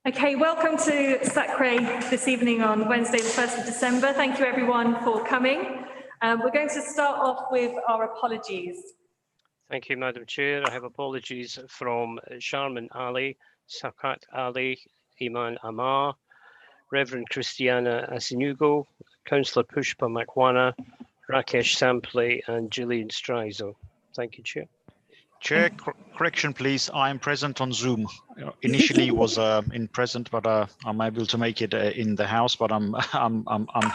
Okay, welcome to SACRE this evening on Wednesday, the 1st of December. Thank you everyone for coming. We're going to start off with our apologies. Thank you, Madam Chair. I have apologies from Sharman Ali, Sakat Ali, Iman Amar, Reverend Christiana Asinugo, Councillor Pushpa Makwana, Rakesh Sample and Gillian Strizo. Thank you, Chair. Chair, correction, please. I am present on Zoom. Initially was in present, but I'm able to make it in the house. But I'm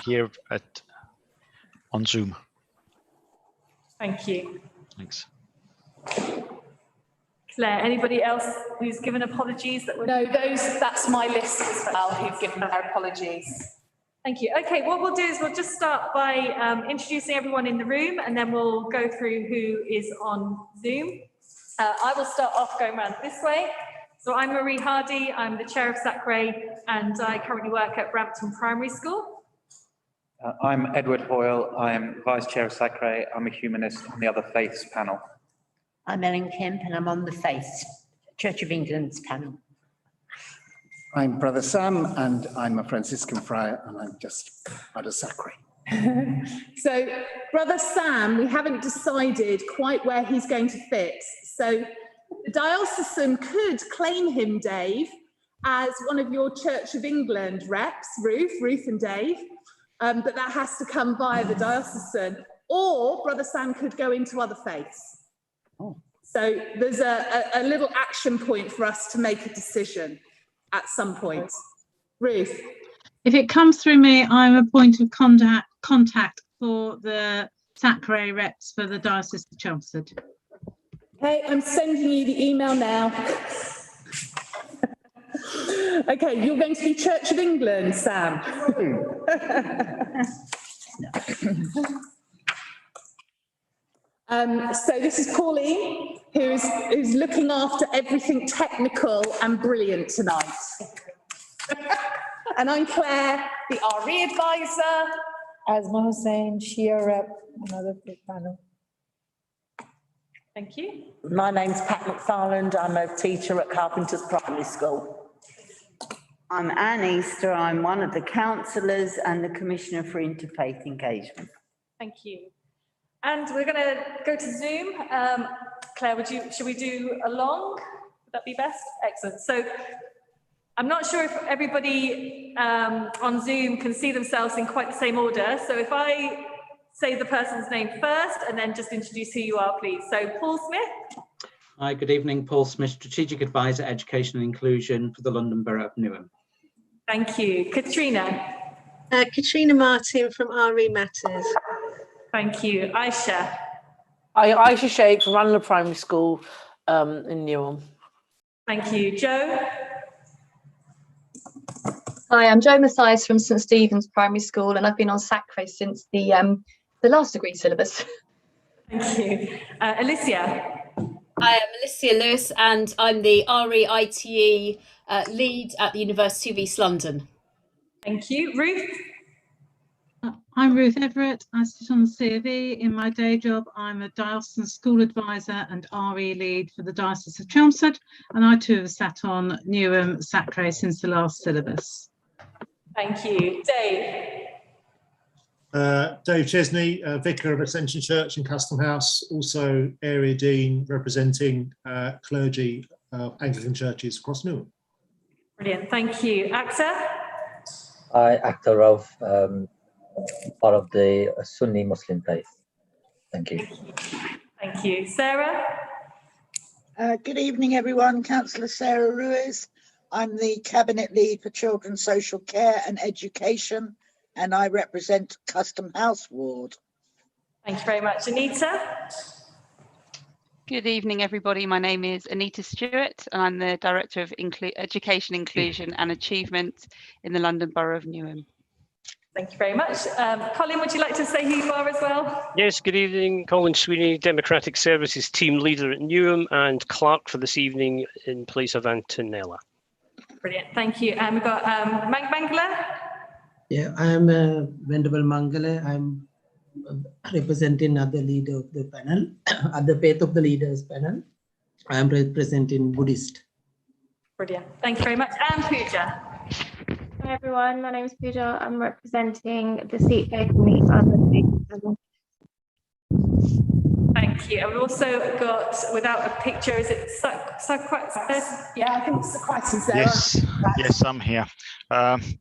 here on Zoom. Thank you. Thanks. Claire, anybody else who's given apologies that were? No, that's my list as well who've given their apologies. Thank you. Okay, what we'll do is we'll just start by introducing everyone in the room, and then we'll go through who is on Zoom. I will start off going around this way. So I'm Marie Hardy, I'm the chair of SACRE, and I currently work at Brampton Primary School. I'm Edward Hoyle, I'm vice chair of SACRE, I'm a humanist on the Other Faiths panel. I'm Ellen Kemp and I'm on the Faith Church of England's panel. I'm Brother Sam and I'm a Franciscan friar and I'm just out of SACRE. So Brother Sam, we haven't decided quite where he's going to fit. So the diocesan could claim him, Dave, as one of your Church of England reps, Ruth and Dave, but that has to come via the diocesan, or Brother Sam could go into Other Faiths. Oh. So there's a little action point for us to make a decision at some point. Ruth? If it comes through me, I'm a point of contact for the SACRE reps for the Diocese of Chelmsford. Okay, I'm sending you the email now. Okay, you're going to be Church of England, Sam. So this is Pauline, who's looking after everything technical and brilliant tonight. And I'm Claire, the RE advisor. Asma Hussain, Shia rep, another big panel. Thank you. My name's Pat McFarland. I'm a teacher at Carpenter's Primary School. I'm Anne Easter. I'm one of the councillors and the Commissioner for Interfaith Engagement. Thank you. And we're going to go to Zoom. Claire, should we do along? Would that be best? Excellent. So I'm not sure if everybody on Zoom can see themselves in quite the same order. So if I say the person's name first and then just introduce who you are, please. So Paul Smith. Hi, good evening. Paul Smith, Strategic Advisor, Education and Inclusion for the London Borough of Newham. Thank you. Katrina. Katrina Martin from RE Matters. Thank you. Aisha. Hi, Aisha Sheikh from Ranelagh Primary School in Newham. Thank you. Joe. Hi, I'm Jo Mathias from St Stephen's Primary School, and I've been on SACRE since the last degree syllabus. Thank you. Alicia. I am Alicia Lewis, and I'm the RE-ITE lead at the University of East London. Thank you. Ruth. I'm Ruth Everett. I sit on the C of E. In my day job, I'm a diocesan school advisor and RE lead for the Diocese of Chelmsford, and I too have sat on Newham SACRE since the last syllabus. Thank you. Dave. Dave Chesney, Vicar of Ascension Church in Custom House, also Area Dean representing clergy Anglican churches across Newham. Brilliant. Thank you. Akhtar. Hi, Akhtar Rauf, part of the Sunni Muslim faith. Thank you. Thank you. Sarah. Good evening, everyone. Councillor Sarah Ruiz. I'm the Cabinet Lead for Children's Social Care and Education, and I represent Custom House Ward. Thank you very much. Anita. Good evening, everybody. My name is Anita Stewart, and I'm the Director of Education, Inclusion and Achievement in the London Borough of Newham. Thank you very much. Colin, would you like to say who you are as well? Yes, good evening. Colin.Sweeney, Democratic Services Team Leader at Newham and Clerk for this evening in place of Antonella. Brilliant. Thank you. And we've got Mangala. Yeah, I am Venerable Mangala. I'm representing other leader of the panel, other faith of the leaders panel. I am representing Buddhist. Brilliant. Thank you very much. And Pooja. Hi everyone, my name is Pooja. I'm representing the SACRE community. Thank you. And we've also got, without a picture, is it SACRE? Yeah, I think it's SACRE there. Yes, I'm here.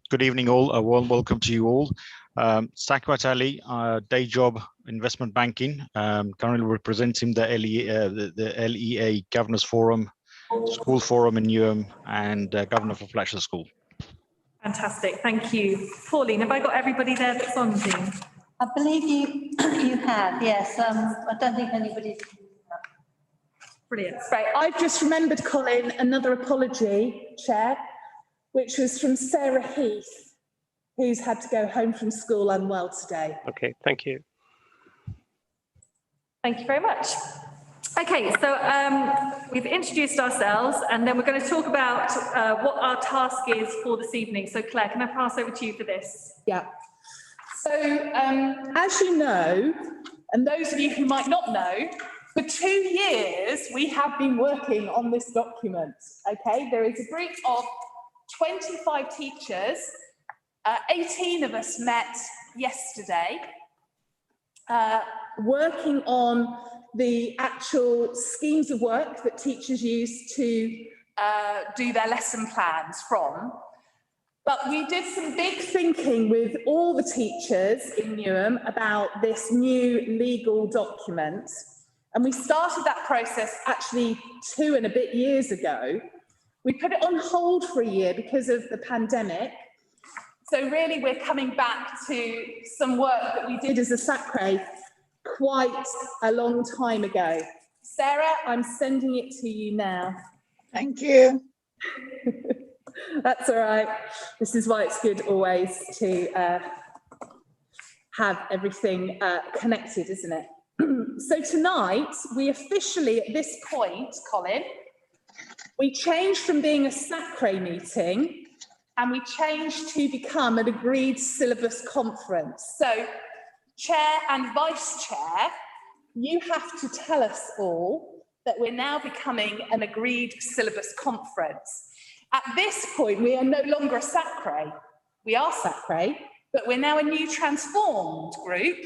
Good evening all, a warm welcome to you all. SACRE Ali, day job investment banking, currently representing the LEA Governors Forum, School Forum in Newham, and Governor for Fletcher School. Fantastic, thank you. Pauline, have I got everybody there that's on Zoom? I believe you have, yes. I don't think anybody's. Brilliant. Right, I've just remembered, Colin, another apology, Chair, which was from Sarah Heath, who's had to go home from school unwell today. Okay, thank you. Thank you very much. Okay, so we've introduced ourselves and then we're going to talk about what our task is for this evening. So Claire, can I pass over to you for this? Yeah. So as you know, and those of you who might not know, for 2 years we have been working on this document. Okay, there is a group of 25 teachers, 18 of us met yesterday, working on the actual schemes of work that teachers use to do their lesson plans from. But we did some big thinking with all the teachers in Newham about this new legal document. And we started that process actually 2 and a bit years ago. We put it on hold for a year because of the pandemic. So really we're coming back to some work that we did as a SACRE quite a long time ago. Sarah, I'm sending it to you now. Thank you. That's all right. This is why it's good always to have everything connected, isn't it? So tonight, we officially, at this point, Colin, we changed from being a SACRE meeting and we changed to become an agreed syllabus conference. So Chair and Vice Chair, you have to tell us all that we're now becoming an agreed syllabus conference. At this point, we are no longer a SACRE. We are SACRE, but we're now a new transformed group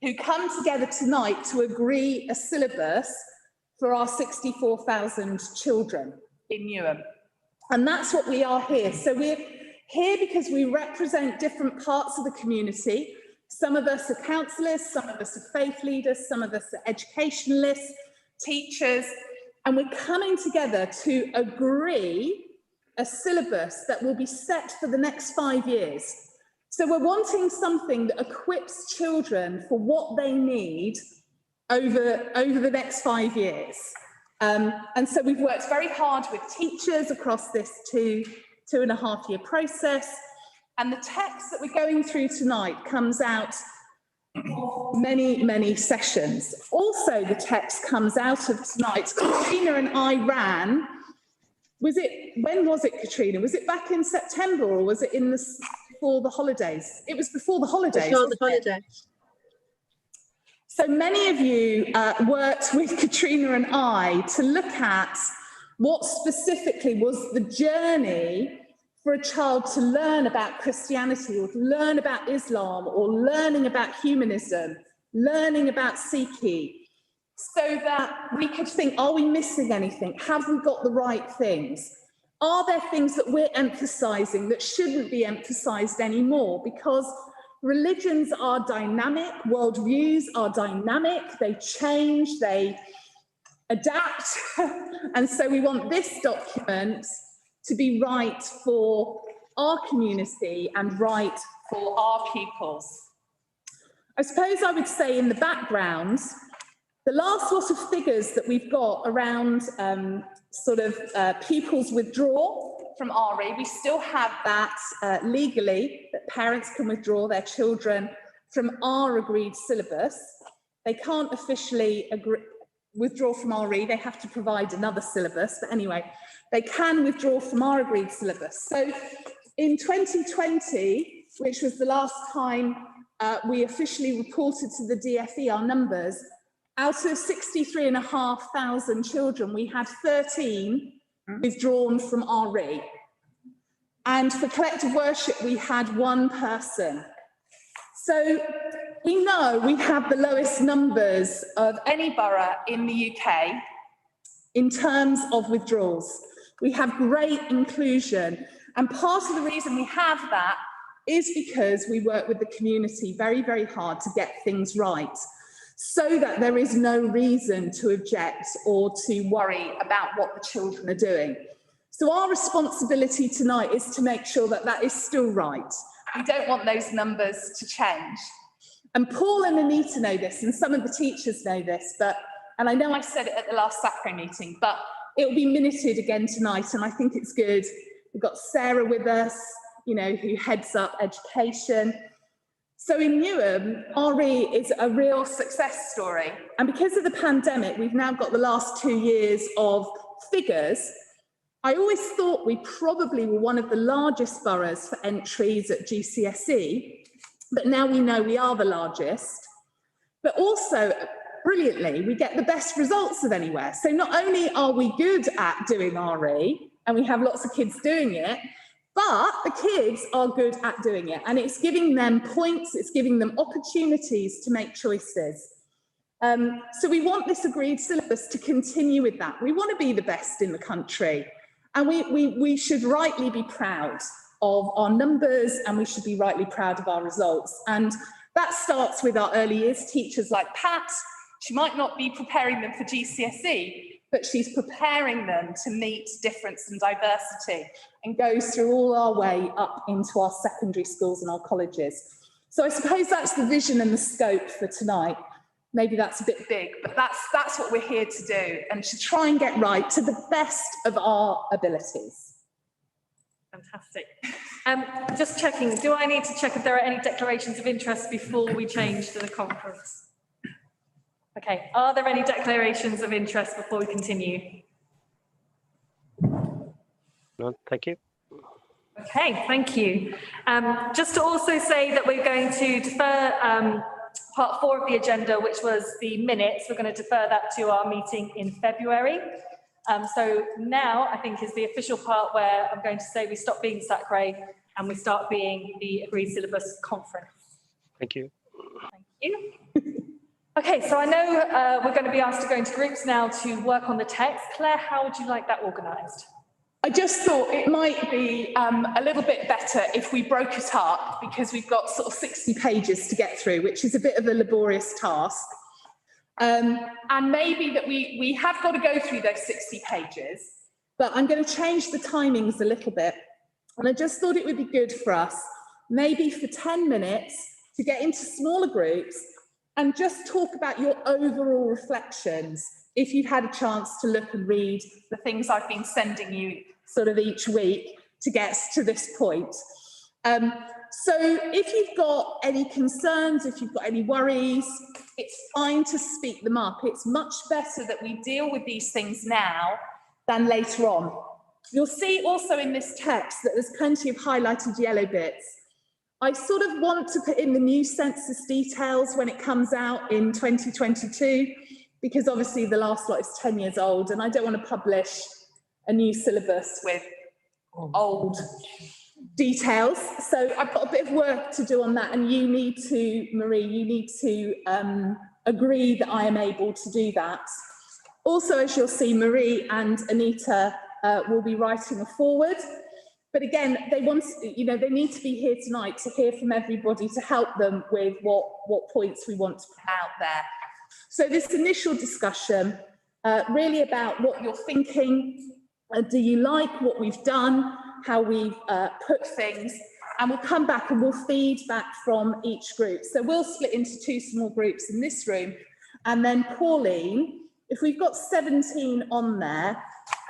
who come together tonight to agree a syllabus for our 64,000 children in Newham. And that's what we are here. So we're here because we represent different parts of the community. Some of us are counsellors, some of us are faith leaders, some of us are educationalists, teachers, and we're coming together to agree a syllabus that will be set for the next 5 years. So we're wanting something that equips children for what they need over the next 5 years. And so we've worked very hard with teachers across this 2.5 year process. And the text that we're going through tonight comes out of many, many sessions. Also, the text comes out of tonight. Katrina and I ran. When was it, Katrina? Was it back in September or was it before the holidays? It was before the holidays. Before the holidays. So many of you worked with Katrina and I to look at what specifically was the journey for a child to learn about Christianity or to learn about Islam or learning about humanism, learning about SACRE, so that we could think, are we missing anything? Have we got the right things? Are there things that we're emphasising that shouldn't be emphasised anymore? Because religions are dynamic, worldviews are dynamic, they change, they adapt. And so we want this document to be right for our community and right for our pupils. I suppose I would say in the background, the last lot of figures that we've got around pupils withdraw from RE, we still have that legally, that parents can withdraw their children from our agreed syllabus. They can't officially withdraw from RE, they have to provide another syllabus, but anyway, they can withdraw from our agreed syllabus. So in 2020, which was the last time we officially reported to the DFE our numbers, out of 63,500 children, we had 13 withdrawn from RE. And for collective worship, we had one person. So we know we have the lowest numbers of any borough in the UK in terms of withdrawals. We have great inclusion. And part of the reason we have that is because we work with the community very, very hard to get things right, so that there is no reason to object or to worry about what the children are doing. So our responsibility tonight is to make sure that that is still right. We don't want those numbers to change. And Paul and Anita know this, and some of the teachers know this, and I know I said it at the last SACRE meeting, but it will be minuted again tonight, and I think it's good. We've got Sarah with us, you know, who heads up education. So in Newham, RE is a real success story. And because of the pandemic, we've now got the last 2 years of figures. I always thought we probably were one of the largest boroughs for entries at GCSE, but now we know we are the largest. But also, brilliantly, we get the best results of anywhere. So not only are we good at doing RE, and we have lots of kids doing it, but the kids are good at doing it. And it's giving them points, it's giving them opportunities to make choices. So we want this agreed syllabus to continue with that. We want to be the best in the country. And we should rightly be proud of our numbers, and we should be rightly proud of our results. And that starts with our early years teachers like Pat. She might not be preparing them for GCSE, but she's preparing them to meet difference and diversity, and goes through all our way up into our secondary schools and our colleges. So I suppose that's the vision and the scope for tonight. Maybe that's a bit big, but that's what we're here to do, and to try and get right to the best of our abilities. Fantastic. Just checking, do I need to check if there are any declarations of interest before we change to the conference? Okay, are there any declarations of interest before we continue? No, thank you. Okay, thank you. Just to also say that we're going to defer part 4 of the agenda, which was the minutes. We're going to defer that to our meeting in February. So now I think is the official part where I'm going to say we stop being SACRE and we start being the Agreed Syllabus Conference. Thank you. Thank you. Okay, so I know we're going to be asked to go into groups now to work on the text. Claire, how would you like that organised? I just thought it might be a little bit better if we broke it up, because we've got sort of 60 pages to get through, which is a bit of a laborious task. And maybe that we have got to go through those 60 pages, but I'm going to change the timings a little bit. And I just thought it would be good for us, maybe for 10 minutes, to get into smaller groups and just talk about your overall reflections, if you've had a chance to look and read the things I've been sending you sort of each week to get us to this point. So if you've got any concerns, if you've got any worries, it's fine to speak them up. It's much better that we deal with these things now than later on. You'll see also in this text that there's plenty of highlighted yellow bits. I sort of want to put in the new census details when it comes out in 2022, because obviously the last lot is 10 years old, and I don't want to publish a new syllabus with old details. So I've got a bit of work to do on that, and you need to, Marie, you need to agree that I am able to do that. Also, as you'll see, Marie and Anita will be writing a forward. But again, they need to be here tonight to hear from everybody to help them with what points we want to put out there. So this initial discussion, really about what you're thinking. Do you like what we've done, how we've put things? And we'll come back and we'll feed back from each group. So we'll split into 2 small groups in this room. And then Pauline, if we've got 17 on there,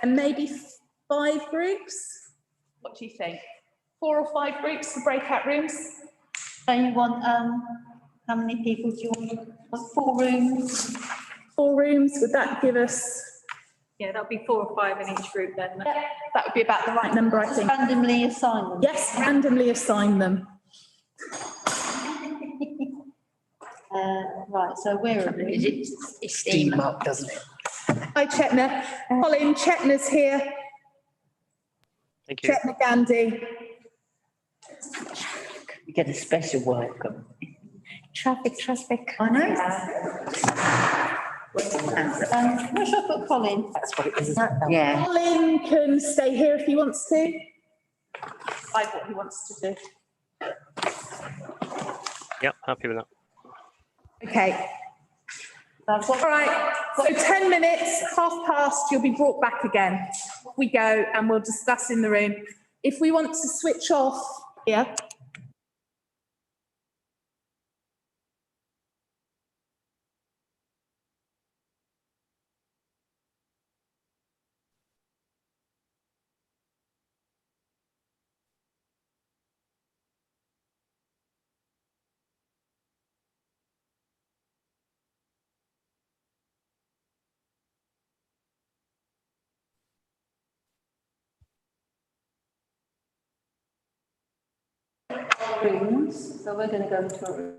and maybe 5 groups, what do you think? 4 or 5 groups for breakout rooms? So you want, how many people do you want? 4 rooms? 4 rooms, would that give us? Yeah, that'll be 4 or 5 in each group then. Yeah, that would be about the right number, I think. Randomly assign them? Yes, randomly assign them. Right, so where are we? It's steam up, doesn't it? Hi, Chetna. Colin, Chetna's here. Thank you. Chet McGandy. You get a special welcome. Traffic. I know. Where should I put Colin? That's what it is. Yeah. Colin can stay here if he wants to. Decide what he wants to do. Yep, happy with that. Okay. That's all right. So 10 minutes, past, you'll be brought back again. We go and we'll discuss in the room. If we want to switch off here, Rooms, so we're going to go into a room.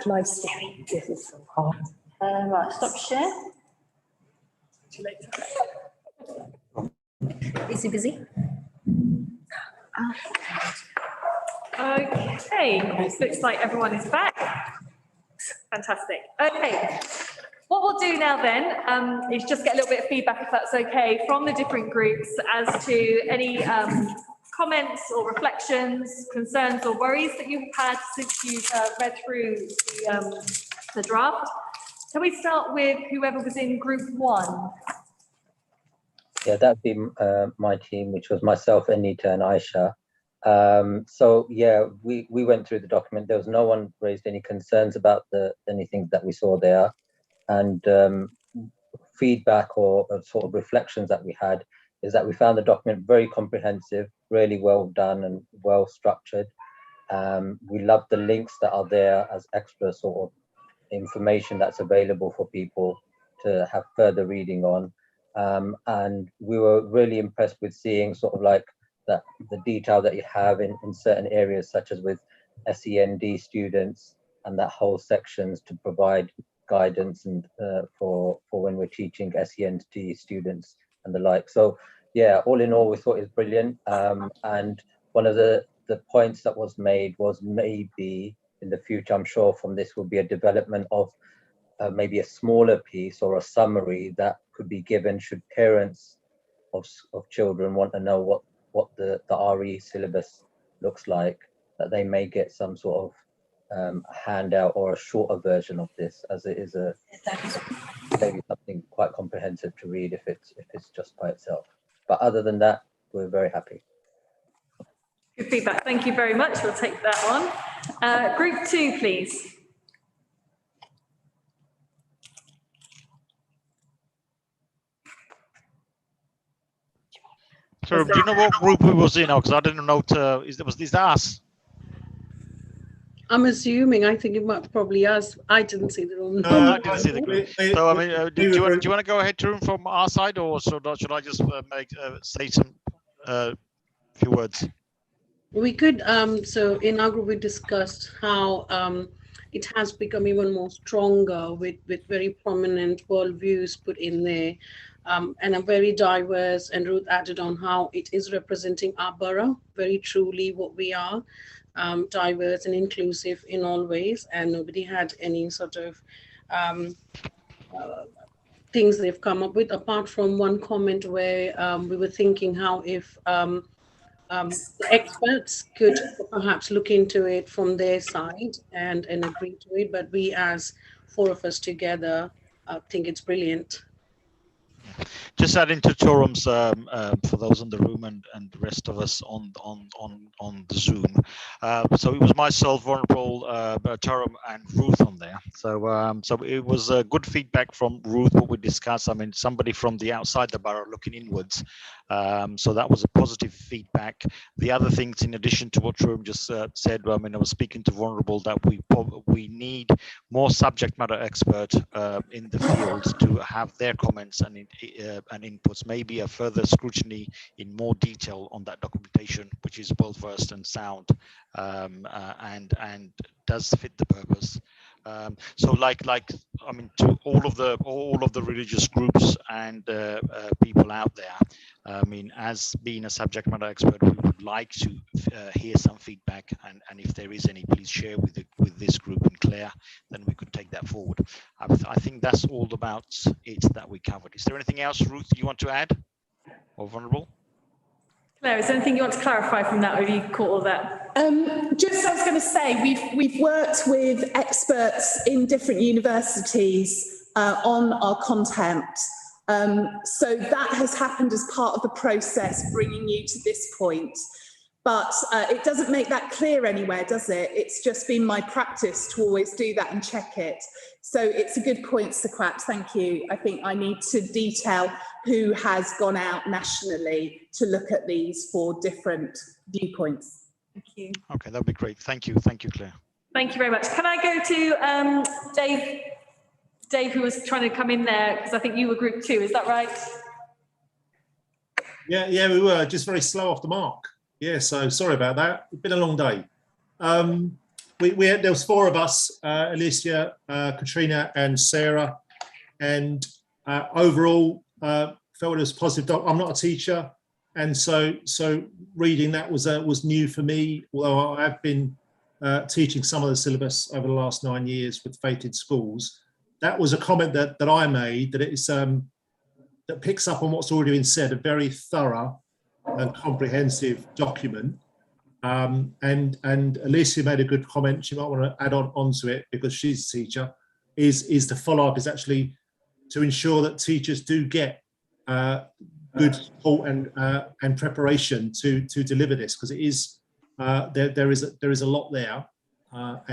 Live streaming. This is so hard. Right, stop share. Is he busy? Okay, it looks like everyone is back. Fantastic. Okay, what we'll do now then is just get a little bit of feedback, if that's okay, from the different groups as to any comments or reflections, concerns or worries that you've had since you've read through the draft. Can we start with whoever was in group 1? Yeah, that'd be my team, which was myself, Anita and Aisha. So yeah, we went through the document. There was no one raised any concerns about anything that we saw there, and feedback or sort of reflections that we had is that we found the document very comprehensive, really well done and well structured. We love the links that are there as extra sort of information that's available for people to have further reading on. And we were really impressed with seeing sort of like the detail that you have in certain areas, such as with SEND students and that whole sections to provide guidance and for when we're teaching SEND students and the like. So yeah, all in all, we thought it was brilliant. And one of the points that was made was maybe in the future, I'm sure from this will be a development of maybe a smaller piece or a summary that could be given should parents of children want to know what the RE syllabus looks like, that they may get some sort of handout or a shorter version of this, as it is maybe something quite comprehensive to read if it's just by itself. But other than that, we're very happy. Good feedback. Thank you very much. We'll take that on. Group 2, please. So do you know what group we was in? Because I didn't know. Is that us? I'm assuming. I think it might probably us. I didn't see the room. No, I didn't see the group. So I mean, do you want to go ahead, Tarun, from our side, or should I just say some few words? We could. So in our group, we discussed how it has become even more stronger with very prominent worldviews put in there. And a very diverse, and Ruth added on how it is representing our borough, very truly what we are, diverse and inclusive in all ways, and nobody had any sort of things they've come up with, apart from one comment where we were thinking how if the experts could perhaps look into it from their side and agree to it, but we as 4 of us together think it's brilliant. Just adding to Torum's for those in the room and the rest of us on the Zoom. So it was myself, Vulnerable, Torum, and Ruth on there. So it was good feedback from Ruth. What we discussed. I mean, somebody from the outside the borough looking inwards. So that was a positive feedback. The other things, in addition to what Torum just said, I mean, I was speaking to Vulnerable that we need more subject matter expert in the field to have their comments and inputs, maybe a further scrutiny in more detail on that documentation, which is well versed and sound, and does fit the purpose. So like I mean, to all of the religious groups and people out there, I mean, as being a subject matter expert, we would like to hear some feedback, and if there is any, please share with this group and Claire, then we could take that forward. I think that's all about it that we covered. Is there anything else, Ruth, you want to add, or Vulnerable? Claire, is there anything you want to clarify from that, or have you caught all that? Just I was going to say, we've worked with experts in different universities on our content. So that has happened as part of the process, bringing you to this point. But it doesn't make that clear anywhere, does it? It's just been my practice to always do that and check it. So it's a good point, Saquat, thank you. I think I need to detail who has gone out nationally to look at these for different viewpoints. Thank you. Okay, that'd be great. Thank you, Claire. Thank you very much. Can I go to Dave? Dave, who was trying to come in there, because I think you were group 2, is that right? Yeah, we were just very slow off the mark. Yeah, so sorry about that. It's been a long day. There was 4 of us, Alicia, Katrina and Sarah, and overall felt it was positive. I'm not a teacher, and so reading that was new for me, although I've been teaching some of the syllabus over the last 9 years with fated schools. That was a comment that I made, that it's that picks up on what's already been said, a very thorough and comprehensive document. And Alicia made a good comment, she might want to add onto it because she's a teacher, is the follow-up is actually to ensure that teachers do get good support and preparation to deliver this, because it is there is a lot there, but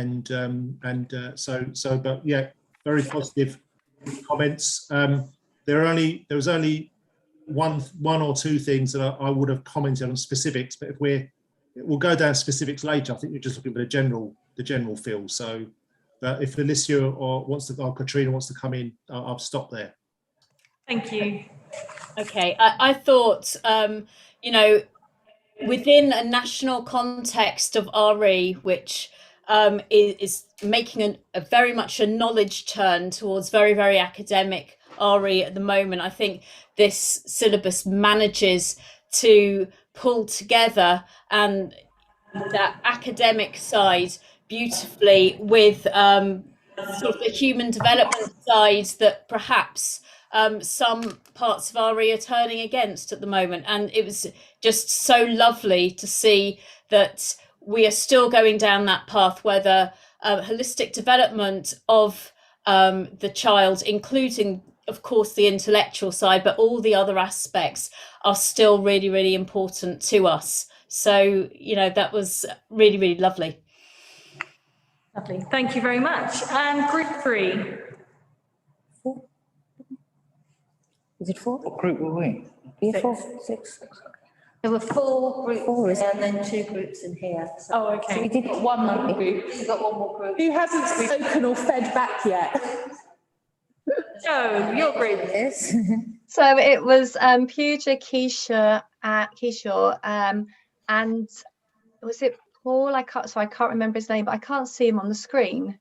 yeah, very positive comments. There was only one or two things that I would have commented on specifics, but if we'll go down specifics later. I think you're just looking for the general feel. So if Alicia or Katrina wants to come in, I'll stop there. Thank you. Okay, I thought, you know, within a national context of RE, which is making a very much a knowledge turn towards very, very academic RE at the moment, I think this syllabus manages to pull together and that academic side beautifully with sort of the human development side that perhaps some parts of RE are turning against at the moment. And it was just so lovely to see that we are still going down that path where the holistic development of the child, including of course the intellectual side, but all the other aspects are still really, really important to us. So, you know, that was really, really lovely. Lovely, thank you very much. And group 3. 4? Is it 4? What group were we? Yeah, 4, 6. There were 4 groups and then 2 groups in here. So. Oh, okay. So we did one more group. We've got one more group. Who hasn't spoken or fed back yet? Joe, your group is. So it was Puja, Keisha, and was it Paul? I can't remember his name, but I can't see him on the screen.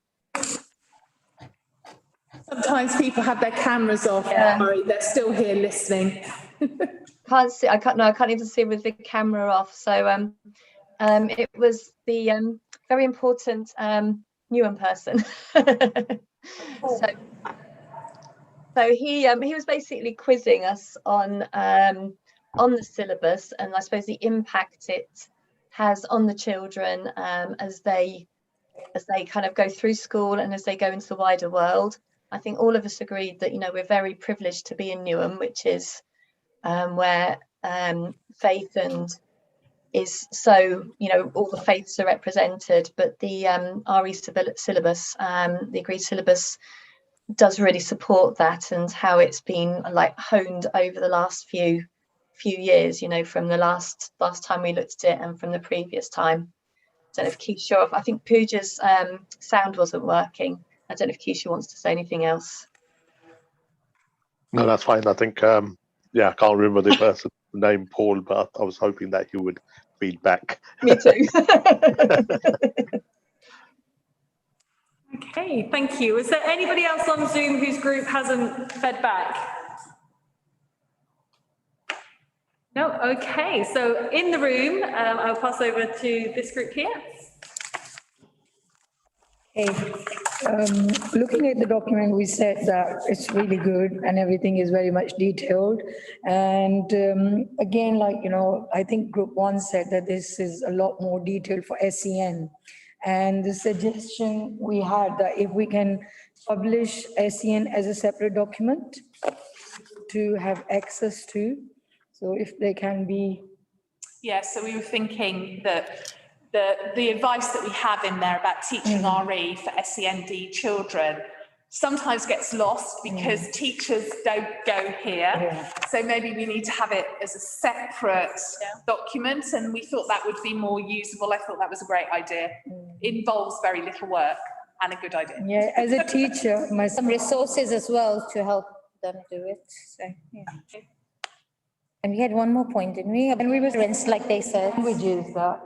Sometimes people have their cameras off. Yeah. Sorry, they're still here listening. I can't even see with the camera off. So it was the very important Newham person. So he was basically quizzing us on the syllabus, and I suppose the impact it has on the children as they kind of go through school and as they go into the wider world. I think all of us agreed that, you know, we're very privileged to be in Newham, which is where faith and is so, you know, all the faiths are represented, but the RE syllabus, the agreed syllabus, does really support that, and how it's been like honed over the last few years, you know, from the last time we looked at it and from the previous time. I don't know if Keisha, I think Pooja's sound wasn't working. I don't know if Keisha wants to say anything else. No, that's fine. I think yeah, I can't remember the person's name, Paul, but I was hoping that he would feed back. Me too. Okay, thank you. Is there anybody else on Zoom whose group hasn't fed back? No, okay. So in the room, I'll pass over to this group here. Okay. Looking at the document, we said that it's really good and everything is very much detailed. And again, like, you know, I think group 1 said that this is a lot more detailed for SEN. And the suggestion we had that if we can publish SEN as a separate document to have access to, so if they can be. Yeah, so we were thinking that the advice that we have in there about teaching RE for SEND children sometimes gets lost because teachers don't go here. Yeah. So maybe we need to have it as a separate document, and we thought that would be more usable. I thought that was a great idea. Involves very little work and a good idea. Yeah, as a teacher, some resources as well to help them do it. So yeah. And we had one more point, didn't we? And we were like they said. Languages that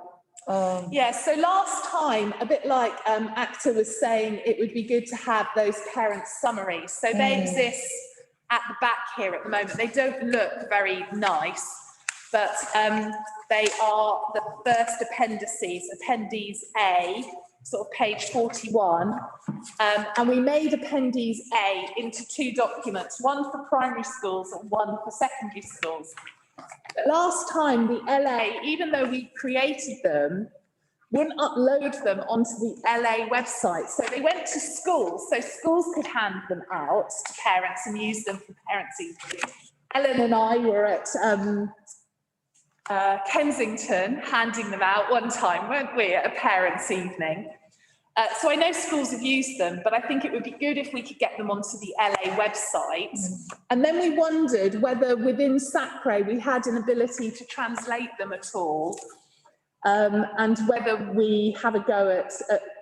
Yeah, so last time, a bit like ACTA was saying, it would be good to have those parent summaries. So they exist at the back here at the moment. They don't look very nice, but they are the first appendices, Appendix A, sort of page 41. And we made Appendix A into 2 documents, one for primary schools and one for secondary schools. But last time, the LA, even though we created them, wouldn't upload them onto the LA website. So they went to schools, so schools could hand them out to parents and use them for parents' evening. Ellen and I were at Kensington handing them out one time, weren't we, at a parents' evening? So I know schools have used them, but I think it would be good if we could get them onto the LA website. And then we wondered whether within SACRE we had an ability to translate them at all, and whether we have a go at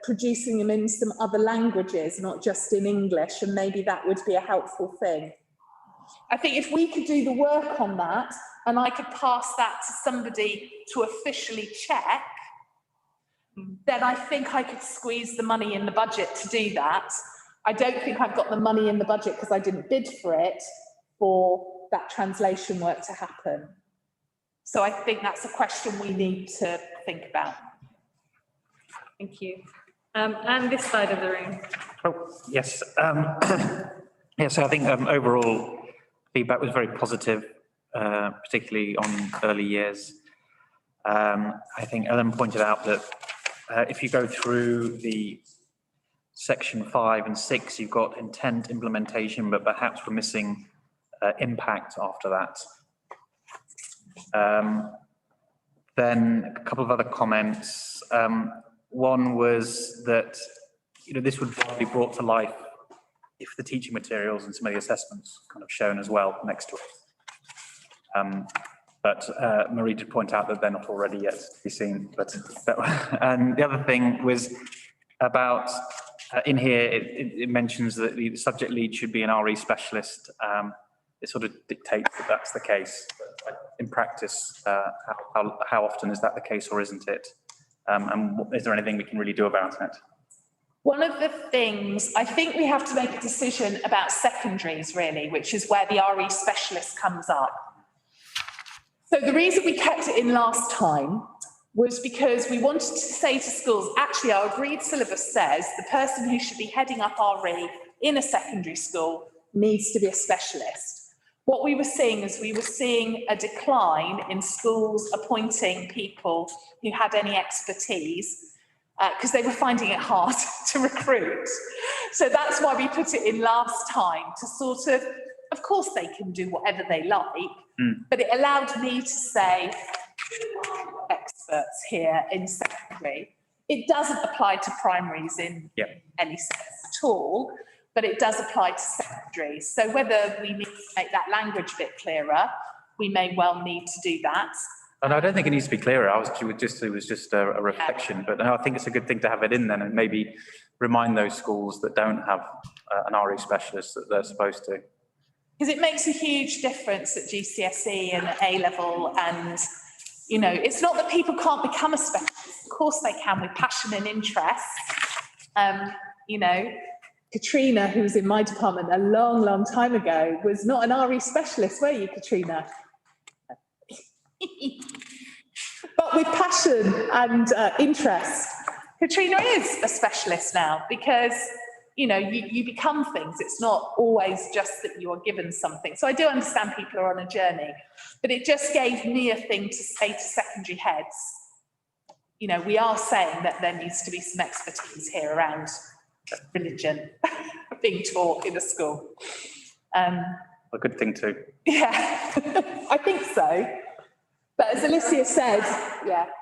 producing them in some other languages, not just in English, and maybe that would be a helpful thing. I think if we could do the work on that, and I could pass that to somebody to officially check, then I think I could squeeze the money in the budget to do that. I don't think I've got the money in the budget because I didn't bid for it, for that translation work to happen. So I think that's a question we need to think about. Thank you. And this side of the room. Oh, yes. Yeah, so I think overall feedback was very positive, particularly on early years. I think Ellen pointed out that if you go through the section 5 and 6, you've got intent, implementation, but perhaps we're missing impact after that. Then a couple of other comments. One was that this would be brought to life if the teaching materials and some of the assessments kind of shown as well next to it. But Marie did point out that they're not already yet to be seen. And the other thing was about, in here, it mentions that the subject lead should be an RE specialist. It sort of dictates that that's the case. But in practice, how often is that the case or isn't it? And is there anything we can really do about it? One of the things, I think we have to make a decision about secondaries really, which is where the RE specialist comes up. So the reason we kept it in last time was because we wanted to say to schools, actually our agreed syllabus says the person who should be heading up RE in a secondary school needs to be a specialist. What we were seeing is we were seeing a decline in schools appointing people who had any expertise because they were finding it hard to recruit. So that's why we put it in last time to sort of course they can do whatever they like, but it allowed me to say, experts here in secondary. It doesn't apply to primaries in any sense at all, but it does apply to secondary. So whether we need to make that language a bit clearer, we may well need to do that. And I don't think it needs to be clearer. It was just a reflection, but no, I think it's a good thing to have it in then and maybe remind those schools that don't have an RE specialist that they're supposed to. Because it makes a huge difference at GCSE and A-level, and it's not that people can't become a specialist. Of course they can with passion and interest. Katrina, who was in my department a long, long time ago, was not an RE specialist, were you, Katrina? But with passion and interest, Katrina is a specialist now because, you become things. It's not always just that you are given something. So I do understand people are on a journey, but it just gave me a thing to say to secondary heads. We are saying that there needs to be some expertise here around religion being taught in a school. A good thing too. Yeah, I think so. But as Alicia said,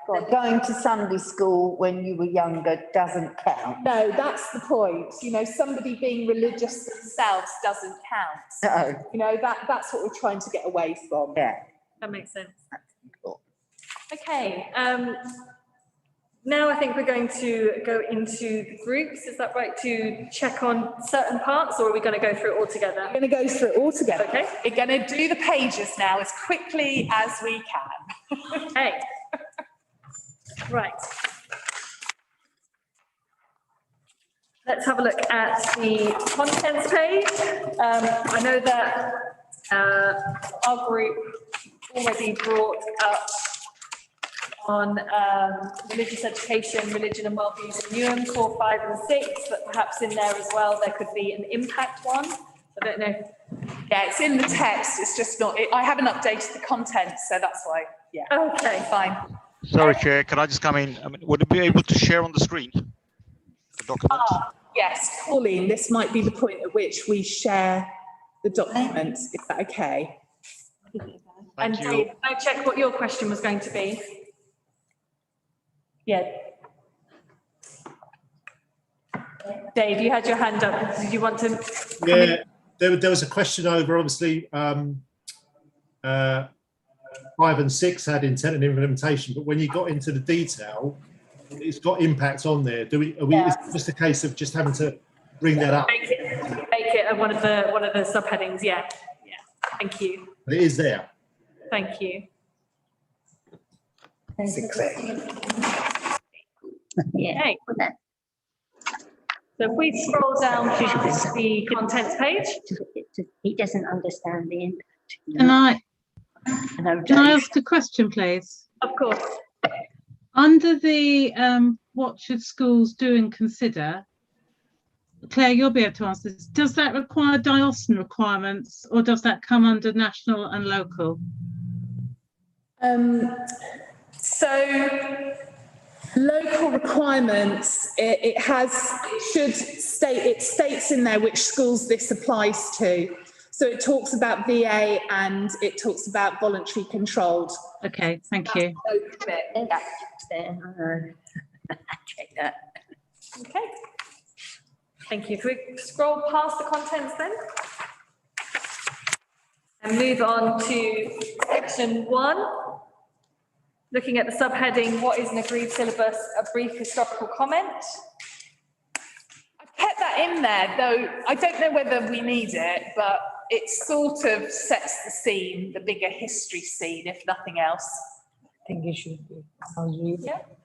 go on. Going to Sunday school when you were younger doesn't count. No, that's the point. Somebody being religious themselves doesn't count. No. That's what we're trying to get away from. Yeah. That makes sense. Okay. Now I think we're going to go into the groups. Is that right, to check on certain parts, or are we going to go through it all together? We're going to go through it all together. Okay. We're going to do the pages now as quickly as we can. Okay. Right. Let's have a look at the contents page. I know that our group already brought up on religious education, religion and values in Newham, 4, 5 and 6, but perhaps in there as well, there could be an impact one. I don't know. Yeah, it's in the text, it's just not, I haven't updated the content, so that's why, yeah. Okay, fine. Sorry, Chair, can I just come in? I mean, would it be able to share on the screen? The document? Yes, Pauline, this might be the point at which we share the document. Is that okay? And Dave, can I check what your question was going to be? Yeah. Dave, you had your hand up. Did you want to? Yeah, there was a question over, obviously, 5 and 6 had intent and implementation, but when you got into the detail, it's got impact on there. Is it just a case of just having to bring that up? Make it one of the subheadings. Yeah. Thank you. But it is there. Thank you. Yeah. Okay. So if we scroll down past the contents page. He doesn't understand the impact. Can I ask a question, please? Of course. Under the what should schools do and consider, Claire, you'll be able to answer this. Does that require diocesan requirements, or does that come under national and local? So local requirements, it states in there which schools this applies to. So it talks about VA and it talks about voluntary controlled. Okay, thank you. Check that. Okay. Thank you. If we scroll past the contents then and move on to section 1, looking at the subheading, what is an agreed syllabus, a brief historical comment. I kept that in there, though I don't know whether we need it, but it sort of sets the scene, the bigger history scene, if nothing else. I think it should be.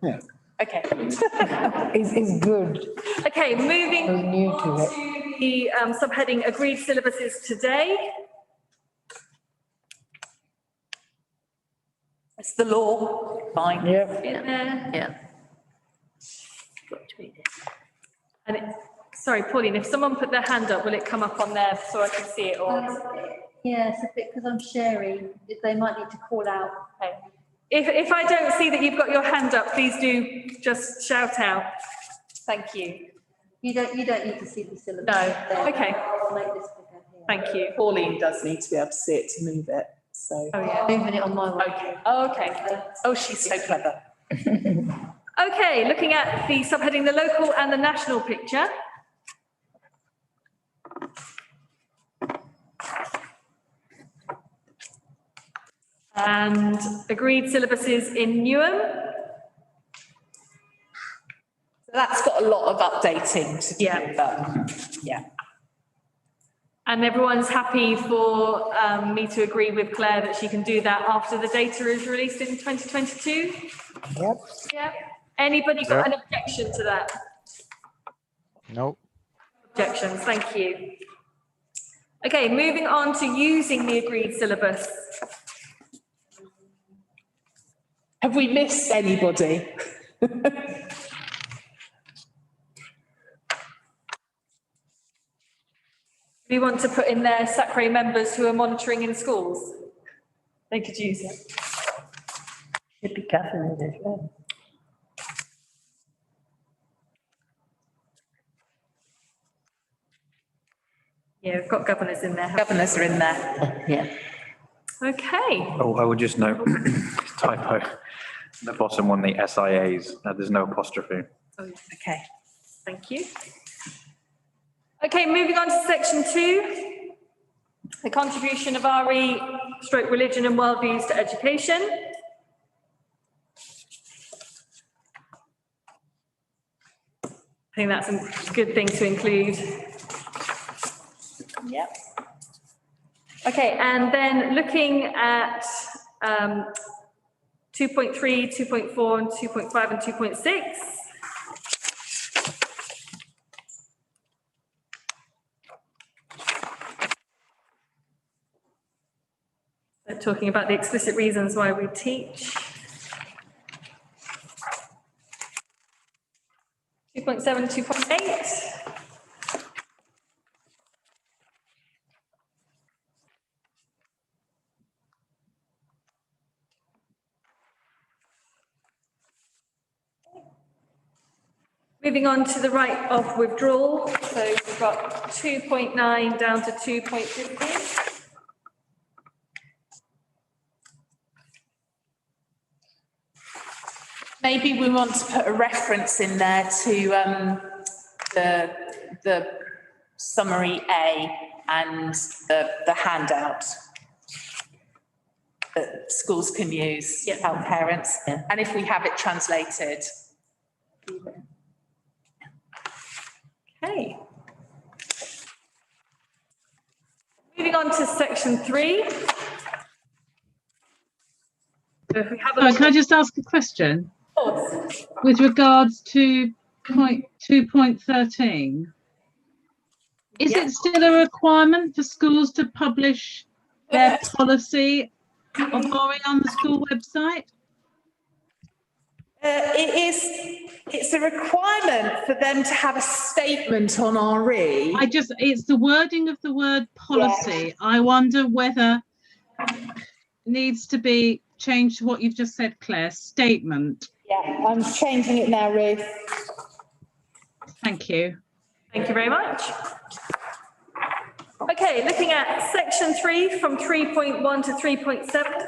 Yeah. Okay. It's good. Okay, moving I'm new to on it. to the subheading, agreed syllabuses today. It's the law. Fine. Yep. Yeah. And sorry, Pauline, if someone put their hand up, will it come up on there so I can see it all? Yes, because I'm sharing, they might need to call out. Okay. If I don't see that you've got your hand up, please do just shout out. Thank you. You don't need to see the syllabus. No. Okay. I'll make this bigger here. Thank you. Pauline does need to be able to see it to move it. So. Oh yeah. Moving it on my way. Okay. Oh, okay. Oh, she's so clever. Okay, looking at the subheading, the local and the national picture. And agreed syllabuses in Newham. So that's got a lot of updating to do. Yeah. And everyone's happy for me to agree with Claire that she can do that after the data is released in 2022? Yep. Yeah. Anybody got an objection to that? No. Objections, thank you. Okay, moving on to using the agreed syllabus. Have we missed anybody? We want to put in there SACRE members who are monitoring in schools. They could use it. Should be governed as well. Yeah, we've got governors in there. Governors are in there. Yeah. Okay. Oh, I would just note, typo, at the bottom one, the SIAs, there's no apostrophe. Oh, okay, thank you. Okay, moving on to section 2, the contribution of RE / religion and worldviews to education. I think that's a good thing to include. Yep. Okay, and then looking at 2.3, 2.4, and 2.5 and 2.6. They're talking about the explicit reasons why we teach. 2.7, 2.8. Moving on to the right of withdrawal, so we've got 2.9 down to 2.15. Maybe we want to put a reference in there to the summary A and the handout that schools can use to help parents, and if we have it translated. Okay. Moving on to section 3. So if we have a Can I just ask a question? Of course. With regards to 2.13, is it still a requirement for schools to publish their policy of RE on the school website? It's a requirement for them to have a statement on RE. It's the wording of the word policy. Yeah. I wonder whether it needs to be changed to what you've just said, Claire, statement. Yeah, I'm changing it now, Ruth. Thank you. Thank you very much. Okay, looking at section 3 from 3.1 to 3.7.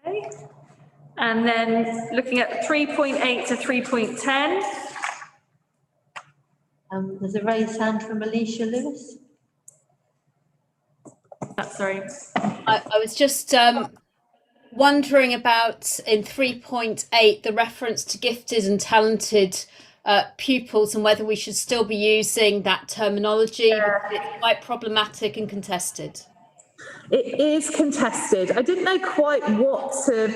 Okay. And then looking at 3.8 to 3.10. There's a raised hand from Alicia Lewis. Sorry. I was just wondering about in 3.8 the reference to gifted and talented pupils and whether we should still be using that terminology. It's quite problematic and contested. It is contested. I didn't know quite what to...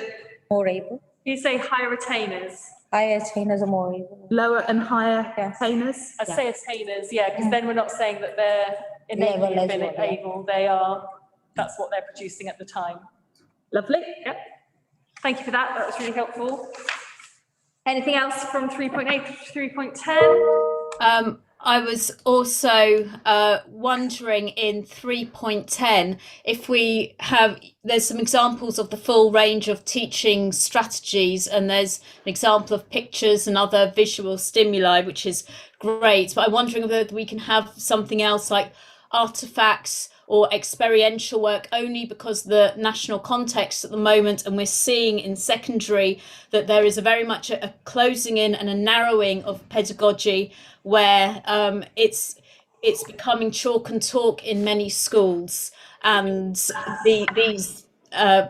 More able. You say higher attainers. Higher attainers are more able. Lower and higher attainers? I say attainers, yeah, because then we're not saying that they're innately able. They are, that's what they're producing at the time. Lovely. Yep. Thank you for that. That was really helpful. Anything else from 3.8 to 3.10? I was also wondering in 3.10 if we have, there's some examples of the full range of teaching strategies, and there's an example of pictures and other visual stimuli, which is great. But I'm wondering whether we can have something else like artifacts or experiential work, only because the national context at the moment, and we're seeing in secondary that there is a very much a closing in and a narrowing of pedagogy, where it's becoming chalk and talk in many schools, and these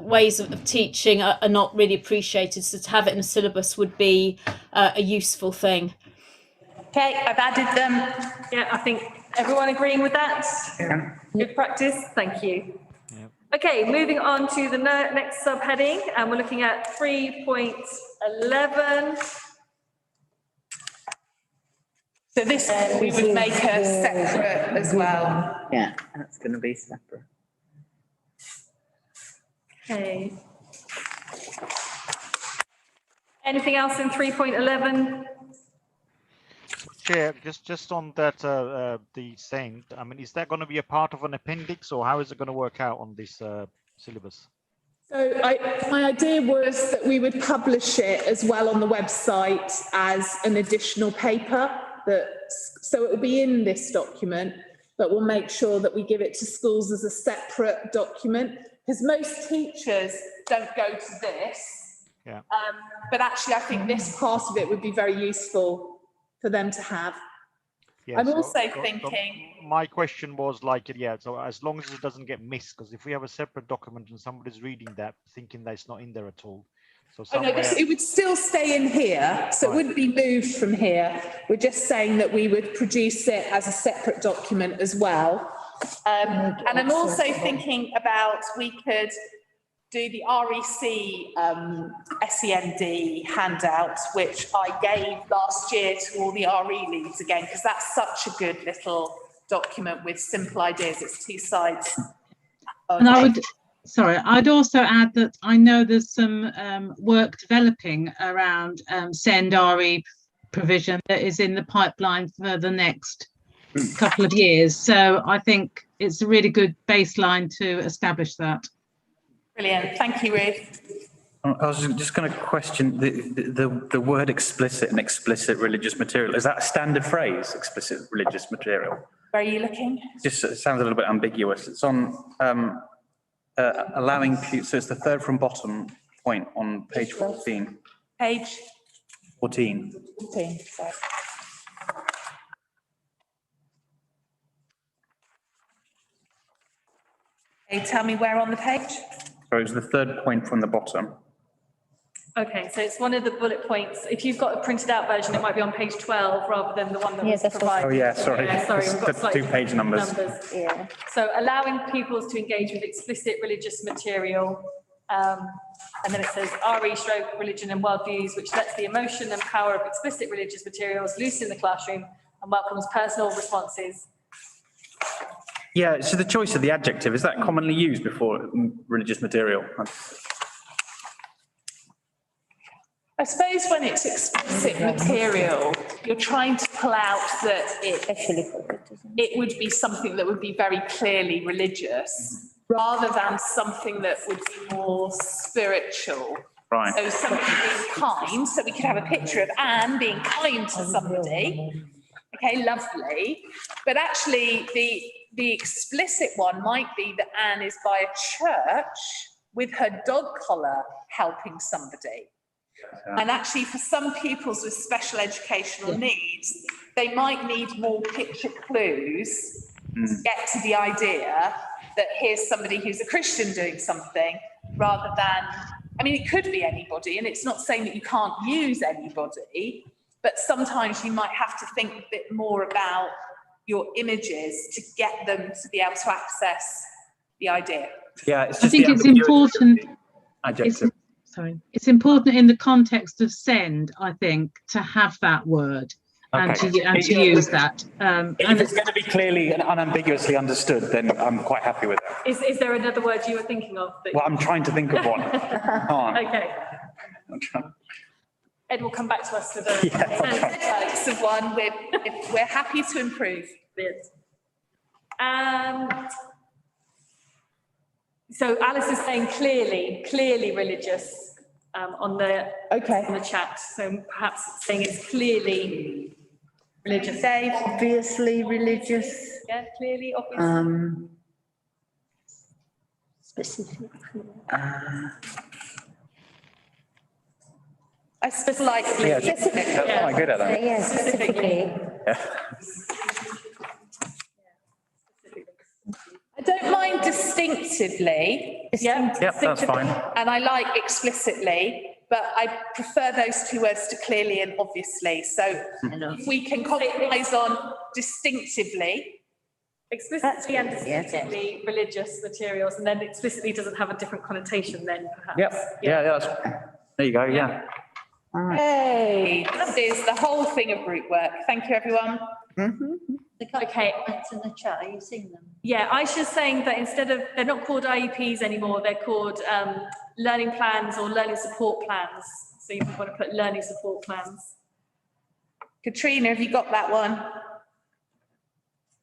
ways of teaching are not really appreciated. So to have it in a syllabus would be a useful thing. Okay, I've added them. Yeah, I think everyone agreeing with that? Yeah. Good practice, thank you. Yeah. Okay, moving on to the next subheading, and we're looking at 3.11. So this we would make a separate as well. Yeah, that's going to be separate. Okay. Anything else in 3.11? Chair, just on that, the saying, I mean, is that going to be a part of an appendix, or how is it going to work out on this syllabus? So my idea was that we would publish it as well on the website as an additional paper, so it will be in this document, but we'll make sure that we give it to schools as a separate document, because most teachers don't go to this. Yeah. But actually, I think this part of it would be very useful for them to have. Yeah, I'm also thinking... my question was like, yeah, so as long as it doesn't get missed, because if we have a separate document and somebody's reading that, thinking that it's not in there at all, So Oh, no, somewhere, it would still stay in here, so it wouldn't be moved from here. We're just saying that we would produce it as a separate document as well. And I'm also thinking about we could do the REC SEND handout, which I gave last year to all the RE leads again, because that's such a good little document with simple ideas. It's 2 sides. And I'd also add that I know there's some work developing around SEND RE provision that is in the pipeline for the next couple of years. So I think it's a really good baseline to establish that. Brilliant. Thank you, Ruth. I was just going to question the word explicit and explicit religious material. Is that a standard phrase, explicit religious material? Where are you looking? Just it sounds a little bit ambiguous. It's on allowing, so it's the third from bottom point on page 14. Page 14. 14, sorry. Okay, tell me where on the page? So it's the third point from the bottom. Okay, so it's one of the bullet points. If you've got a printed out version, it might be on page 12 rather than the one that was provided. Oh yeah, sorry. Yeah, sorry, we've got The slightly 2 page numbers. Yeah. So allowing pupils to engage with explicit religious material. And then it says RE/religion and worldviews, which lets the emotion and power of explicit religious materials loose in the classroom and welcomes personal responses. Yeah, so the choice of the adjective, is that commonly used before religious material? I suppose when it's explicit material, you're trying to pull out that it would be something that would be very clearly religious, rather than something that would be more spiritual. Right. So somebody being kind, so we could have a picture of Anne being kind to somebody. Okay, lovely. But actually, the explicit one might be that Anne is by a church with her dog collar helping somebody. And actually, for some pupils with special educational needs, they might need more picture clues to get to the idea that here's somebody who's a Christian doing something, rather than, I mean, it could be anybody, and it's not saying that you can't use anybody, but sometimes you might have to think a bit more about your images to get them to be able to access the idea. Yeah, it's I think it's important. It's important in the context of SEND, I think, to have that word and to use that. If it's going to be clearly and unambiguously understood, then I'm quite happy with it. Is there another word you were thinking of? Well, I'm trying to think of one. Okay. Ed will come back to us with a of one. We're happy to improve. So Alice is saying clearly religious on the chat. So perhaps saying it's clearly religious. Dave, obviously religious. Yeah, clearly, obviously. Specifically. I suppose likely. Yeah, that's quite good at that. Yeah, specifically. I don't mind distinctively. Yep, that's fine. And I like explicitly, but I prefer those 2 words to clearly and obviously. So if we can compromise on distinctively. Explicitly and distinctively religious materials, and then explicitly doesn't have a different connotation then, perhaps. Yep, yeah, that's, there you go, yeah. Hey, this is the whole thing of group work. Thank you, everyone. Okay. In the chat, are you seeing them? Yeah, Aisha's saying that instead of, they're not called IEPs anymore, they're called learning plans or learning support plans. So you want to put learning support plans. Katrina, have you got that one?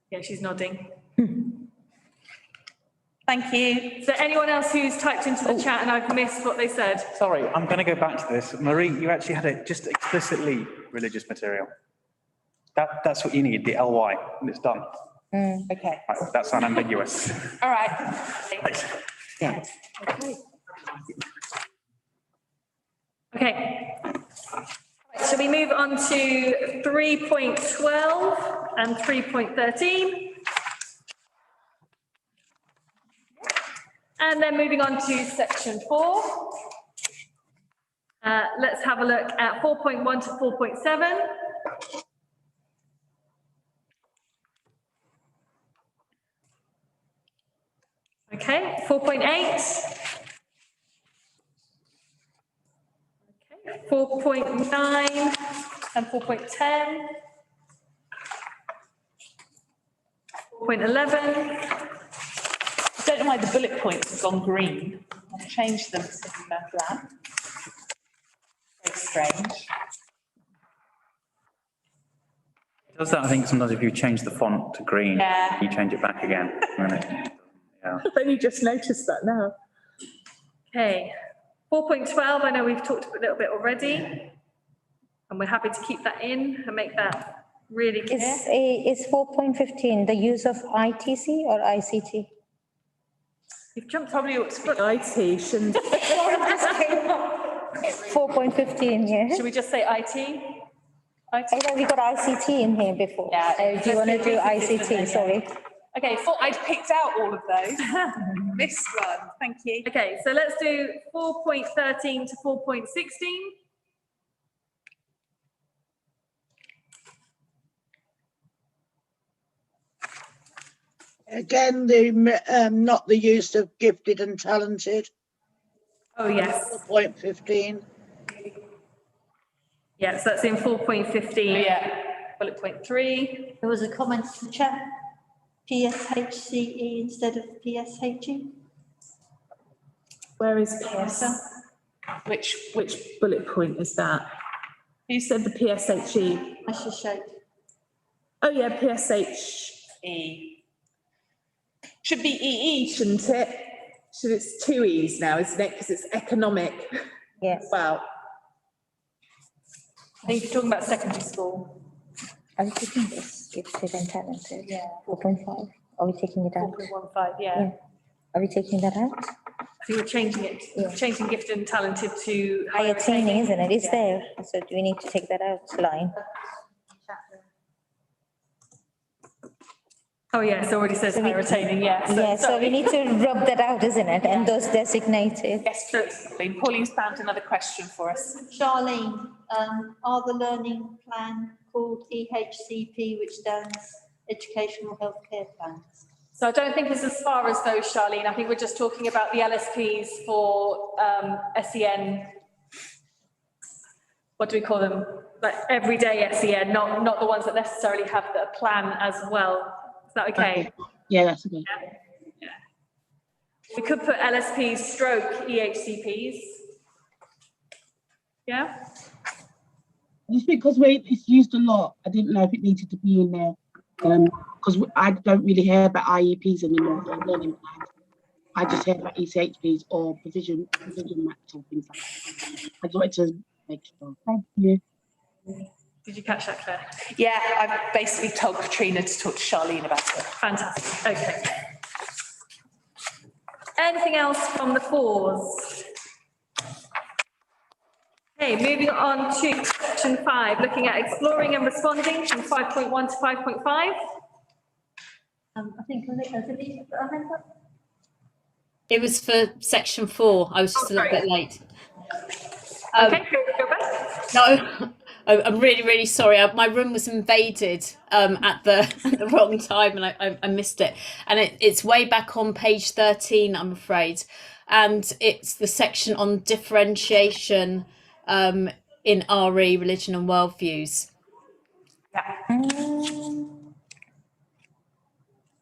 Yeah, she's nodding. Thank you. Is there anyone else who's typed into the chat and I've missed what they said? Sorry, I'm going to go back to this. Marie, you actually had it just explicitly religious material. That's what you need, the LY, and it's done. Okay. Right, that's unambiguous. All right. Yeah. Okay. So we move on to 3.12 and 3.13. And then moving on to section 4. Let's have a look at 4.1 to 4.7. Okay, 4.8. Okay, 4.9 and 4.10. 4.11. I don't know why the bullet points have gone green. I've changed them to black. Very strange. Does that, I think sometimes if you change the font to green, Yeah. you change it back again. And then yeah. I've only just noticed that now. Okay, 4.12, I know we've talked a little bit already, and we're happy to keep that in and make that really clear. Is 4.15 the use of ITC or ICT? You've jumped probably up to IT, shouldn't 4.15, yeah. Should we just say IT? I know we got ICT in here before. Yeah. Do you want to do ICT? Sorry. Okay, thought I'd picked out all of those. This one, thank you. Okay, so let's do 4.13 to 4.16. Again, not the use of gifted and talented. Oh, yes. 4.15. Yes, that's in 4.15. Yeah. Bullet point 3. There was a comment from the chat, PSHCE instead of PSHE. Where is PS? Which bullet point is that? Who said the PSHE? I should show. Oh, yeah, PSHE. Should be EE, shouldn't it? So it's two E's now, isn't it? Because it's economic. Yes. Well. I think you're talking about secondary school. Are we taking this gifted and talented? Yeah. 4.5. Are we taking it out? 4.15, yeah. Are we taking that out? I think we're changing it, changing gifted and talented to Higher attaining, isn't it? It's there. So do we need to take that out line? Oh, yeah, it already says higher retaining, yeah. Yeah, so we need to rub that out, isn't it? And those designated. Yes, certainly. Pauline's found another question for us. Charlene, are the learning plan called EHCP, which stands Educational Healthcare Plans? So I don't think it's as far as those, Charlene. I think we're just talking about the LSPs for SEN. What do we call them? Like everyday SEN, not the ones that necessarily have the plan as well. Is that okay? Yeah, that's okay. Yeah. We could put LSPs stroke EHCPs. Yeah? Just because it's used a lot, I didn't know if it needed to be in there. Because I don't really hear about IEPs anymore or learning plans. I just hear about ECHPs or provision maps or things like that. I just wanted to make sure. Thank you. Did you catch that, Claire? Yeah, I've basically told Katrina to talk to Charlene about it. Fantastic, okay. Anything else from the fours? Okay, moving on to section 5, looking at exploring and responding from 5.1 to 5.5. I think Elise put her hand up. It was for section 4. I was just a little bit late. Okay, go back. No, I'm really, really sorry. My room was invaded at the wrong time and I missed it. And it's way back on page 13, I'm afraid. And it's the section on differentiation in RE, religion and worldviews.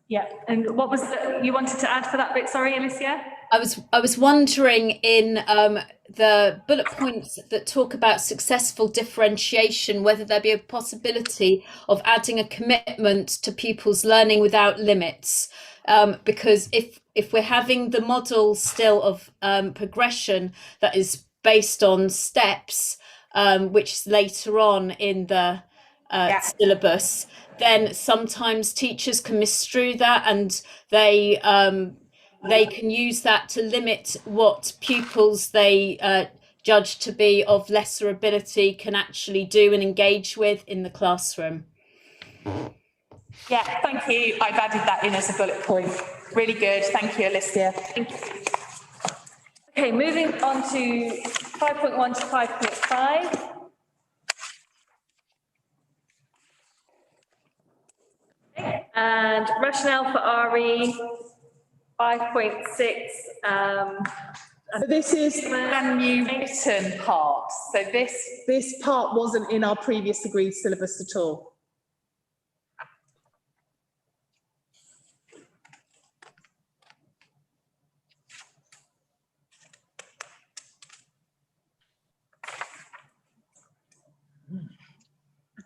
Yeah, and what was you wanted to add for that bit? Sorry, Alicia. I was wondering in the bullet points that talk about successful differentiation, whether there be a possibility of adding a commitment to pupils learning without limits, because if we're having the model still of progression that is based on steps, which is later on in the syllabus, then sometimes teachers can misconstrue that and they can use that to limit what pupils they judge to be of lesser ability can actually do and engage with in the classroom. Yeah, thank you. I've added that in as a bullet point. Really good. Thank you, Alicia. Thank you. Okay, moving on to 5.1 to 5.5. And rationale for RE, 5.6. So this is the brand new written part. So this part wasn't in our previous agreed syllabus at all.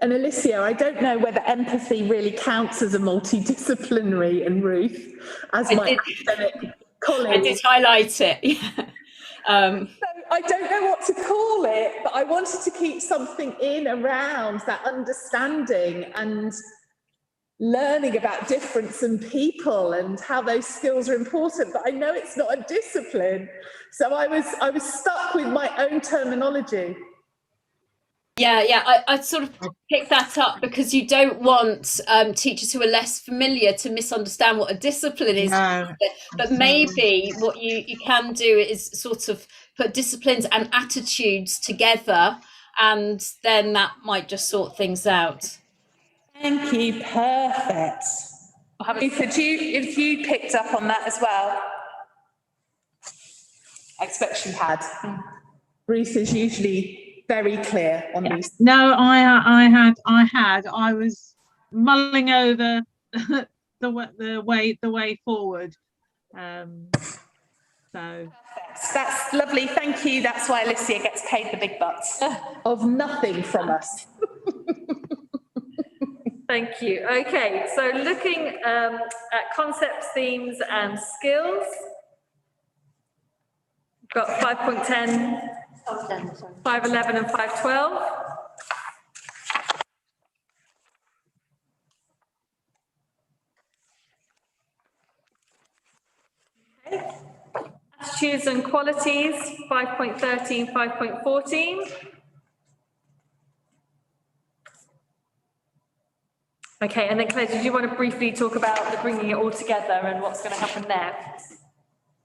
And Alicia, I don't know whether empathy really counts as a multidisciplinary, and Ruth, as my academic colleague. I did highlight it. Yeah. So I don't know what to call it, but I wanted to keep something in around that understanding and learning about difference in people and how those skills are important. But I know it's not a discipline, so I was stuck with my own terminology. Yeah, I sort of picked that up because you don't want teachers who are less familiar to misunderstand what a discipline is. No, but maybe what you can do is sort of put disciplines and attitudes together, and then that might just sort things out. Thank you, perfect. If you picked up on that as well. I expect you had. Ruth is usually very clear on these. No, I was mulling over the way forward. So that's lovely. Thank you. That's why Alicia gets paid the big bucks of nothing from us. Thank you. Okay, so looking at concepts, themes, and skills. Got 5.10. 5.11 and 5.12. Okay. Attitudes and qualities, 5.13, 5.14. Okay, and then Claire, did you want to briefly talk about the bringing it all together and what's going to happen next?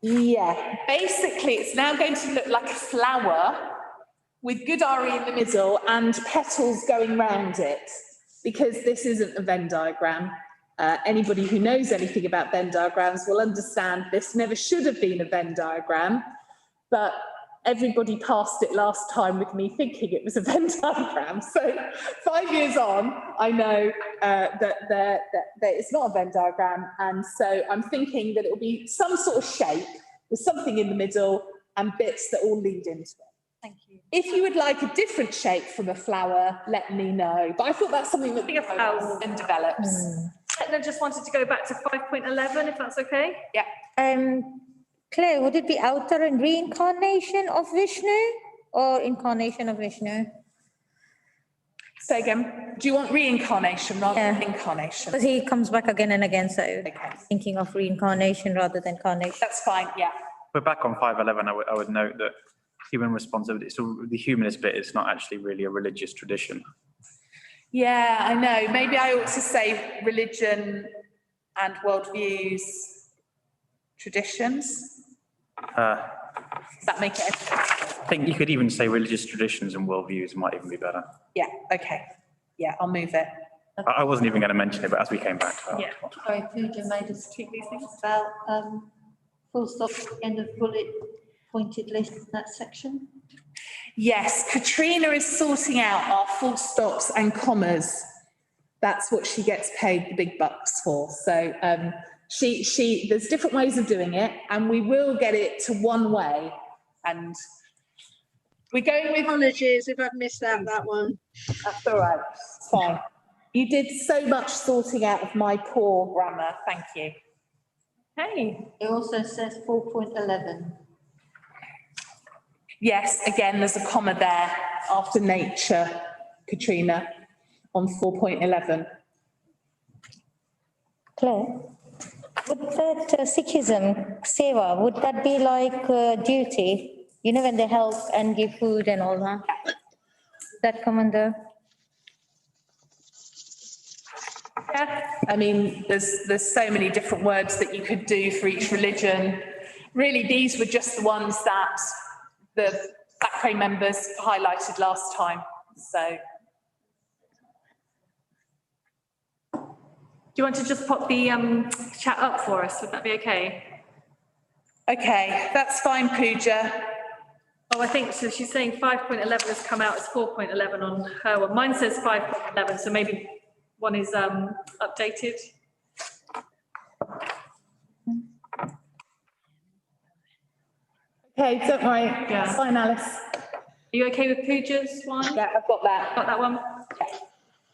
Yeah, basically it's now going to look like a flower with good RE in the middle and petals going round it, because this isn't a Venn diagram. Anybody who knows anything about Venn diagrams will understand this never should have been a Venn diagram, but everybody passed it last time with me thinking it was a Venn diagram. So 5 years on, I know that it's not a Venn diagram. And so I'm thinking that it will be some sort of shape with something in the middle and bits that all lead into it. Thank you. If you would like a different shape from a flower, let me know. But I thought that's something that and develops. And I just wanted to go back to 5.11, if that's okay. Yeah. Claire, would it be avatar and reincarnation of Vishnu or incarnation of Vishnu? Say again, do you want reincarnation rather than incarnation? Because he comes back again and again, so thinking of reincarnation rather than carnation. That's fine, yeah. We're back on 5.11. I would note that human responsibility, so the humanist bit is not actually really a religious tradition. Yeah, I know. Maybe I ought to say religion and worldviews, traditions. Does that make it? I think you could even say religious traditions and worldviews might even be better. Yeah, okay. Yeah, I'll move it. I wasn't even going to mention it, but as we came back to it. Yeah. Sorry, Pooja made us treat these things about full stop at the end of bullet pointed list in that section. Yes, Katrina is sorting out our full stops and commas. That's what she gets paid the big bucks for. So there's different ways of doing it, and we will get it to one way. And we're going with... Apologies if I've missed out that one. That's all right, it's fine. You did so much sorting out of my poor grammar, thank you. Hey. It also says 4.11. Yes, again, there's a comma there after nature, Katrina, on 4.11. Claire, would that Sikhism, seva, would that be like duty? You know, when they help and give food and all that? That come under? Yeah, I mean, there's so many different words that you could do for each religion. Really, these were just the ones that the SACRE members highlighted last time, so. Do you want to just pop the chat up for us? Would that be okay? Okay, that's fine, Pooja. Oh, I think so. She's saying 5.11 has come out as 4.11 on her one. Mine says 5.11, so maybe one is updated. Okay, don't worry. Yeah. Fine, Alice. Are you okay with Pooja's one? Yeah, I've got that. Got that one?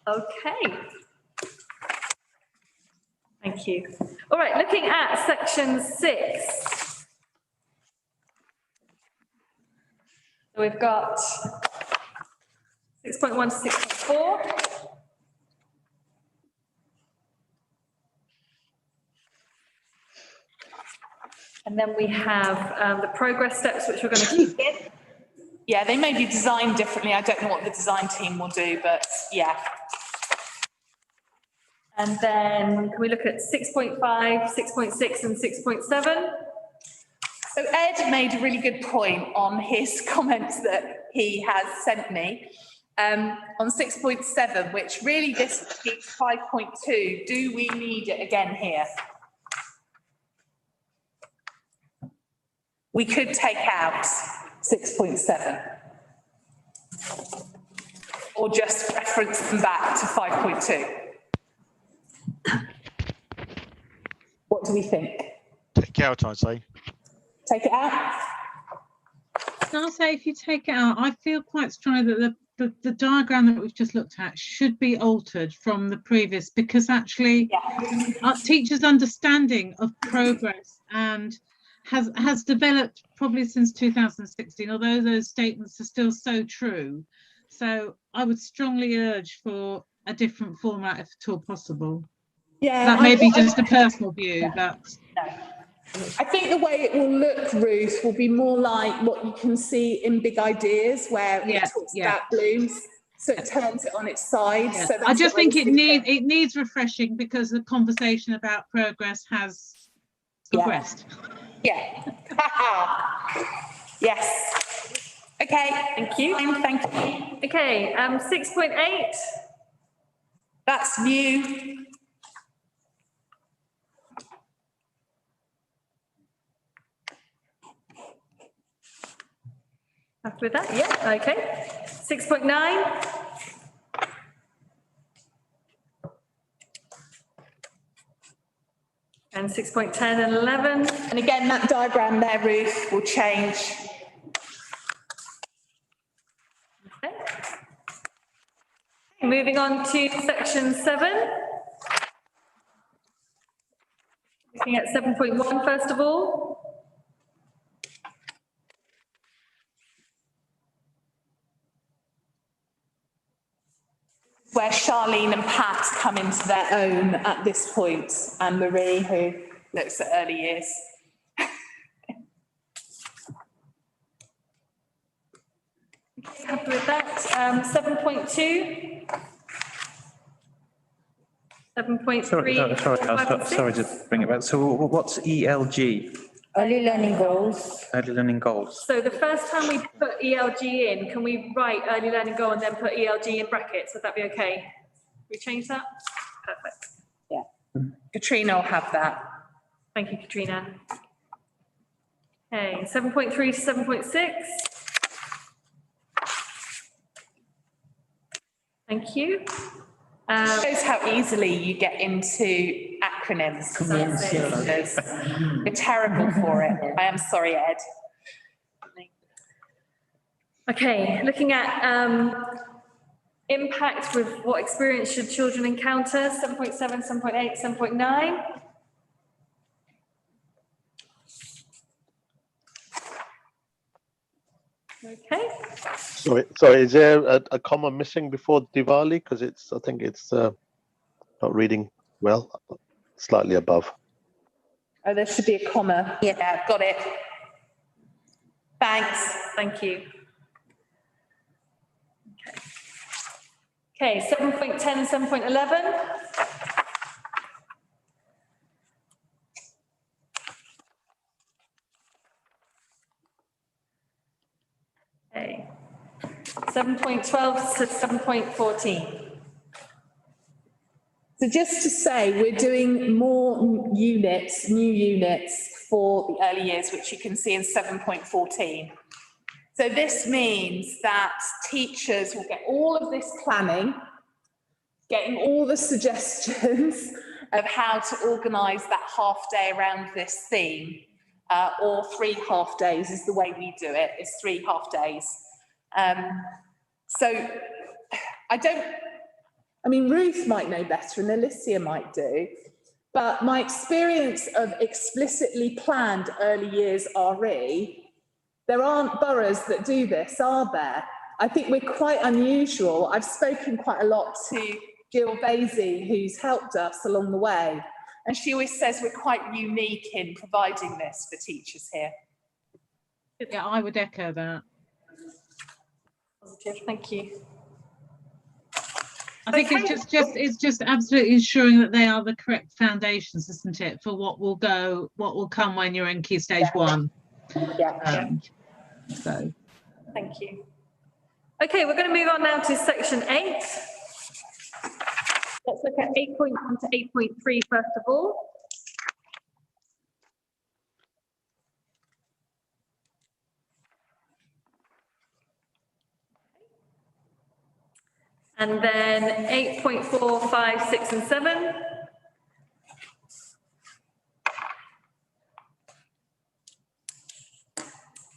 Okay. Thank you. All right, looking at section 6. So we've got 6.1 to 6.4. And then we have the progress steps, which we're going to keep in. Yeah, they may be designed differently. I don't know what the design team will do, but yeah. And then can we look at 6.5, 6.6 and 6.7? So Ed made a really good point on his comments that he has sent me on 6.7, which really this is 5.2. Do we need it again here? We could take out 6.7. Or just reference them back to 5.2. What do we think? Take it out, I'd say. Take it out? I'll say if you take it out, I feel quite strongly that the diagram that we've just looked at should be altered from the previous, because actually our teachers' understanding of progress and has developed probably since 2016, although those statements are still so true. So I would strongly urge for a different format if at all possible. Yeah, that may be just a personal view, but I think the way it will look, Ruth, will be more like what you can see in Big Ideas, where it talks about blooms, so it turns it on its side. So that's I just what think it needs refreshing, because the conversation about progress has progressed. Yeah. Yes. Okay. Thank you. Thank you. Okay. 6.8. That's new. Happy with that? Yeah. Okay. 6.9. And 6.10 and 11. And again, that diagram there, Ruth, will change. Okay. Moving on to section 7. Looking at 7.1 first of all. Where Charlene and Pat come into their own at this point, and Marie, who looks at early years. Happy with that. 7.2. 7.3. Sorry to bring it back. So what's ELG? Early learning goals. Early learning goals. So the first time we put ELG in, can we write early learning goal and then put ELG in brackets? Would that be okay? We change that? Perfect. Yeah. Katrina will have that. Thank you, Katrina. Okay, 7.3 to 7.6. Thank you. Shows how easily you get into acronyms. You're terrible for it. I am sorry, Ed. Okay, looking at impact with what experience should children encounter, 7.7, 7.8, 7.9. Okay. Sorry, is there a comma missing before Diwali? Because I think it's not reading well, slightly above. Oh, there should be a comma. Yeah, got it. Thanks. Thank you. Okay, 7.10, 7.11. Okay. 7.12 to 7.14. So just to say, we're doing more units, new units for the early years, which you can see in 7.14. So this means that teachers will get all of this planning, getting all the suggestions of how to organise that half day around this theme, or 3 half days is the way we do it, it's 3 half days. So I mean, Ruth might know better and Alicia might do, but my experience of explicitly planned early years RE, there aren't boroughs that do this, are there? I think we're quite unusual. I've spoken quite a lot to Jill Basie, who's helped us along the way, and she always says we're quite unique in providing this for teachers here. Yeah, I would echo that. Positive, thank you. I think it's just absolutely ensuring that they are the correct foundations, isn't it, for what will come when you're in Key Stage 1. Yeah. So. Thank you. Okay, we're going to move on now to section 8. Let's look at 8.1 to 8.3 first of all. And then 8.4, 5, 6, and 7.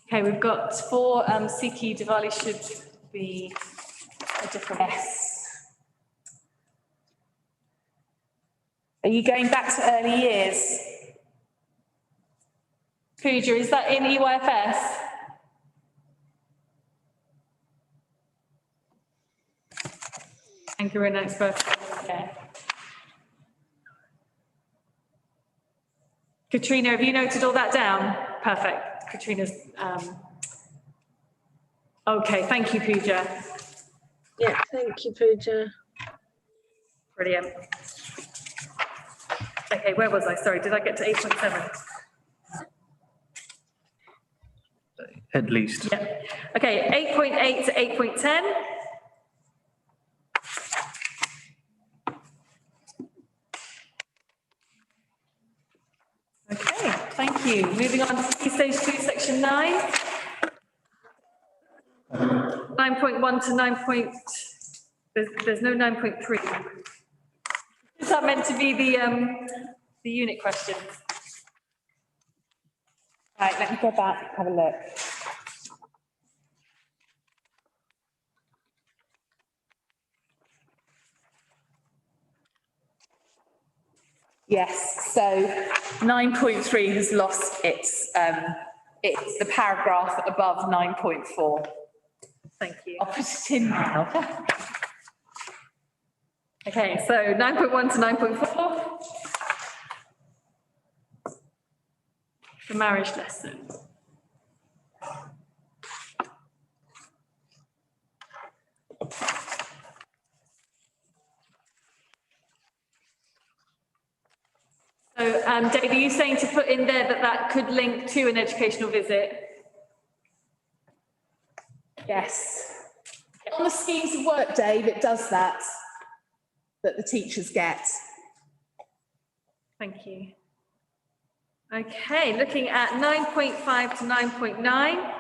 Okay, we've got 4 SACRE Diwali should be a different S. Are you going back to early years? Pooja, is that in EYFS? Thank you, Renee. Okay. Katrina, have you noted all that down? Perfect. Katrina's. Okay, thank you, Pooja. Yeah, thank you, Pooja. Brilliant. Okay, where was I? Sorry, did I get to 8.7? At least. Yeah. Okay, 8.8 to 8.10. Okay, thank you. Moving on to Key Stage 2, Section 9. 9.1 to 9. There's no 9.3. Is that meant to be the unit question? Right, let me go back, have a look. Yes, so 9.3 has lost it's the paragraph above 9.4. Thank you. I'll put it in now. Okay, so 9.1 to 9.4. The marriage lesson. So, Dave, are you saying to put in there that could link to an educational visit? Yes. On the schemes of work, Dave, it does that the teachers get. Thank you. Okay, looking at 9.5 to 9.9.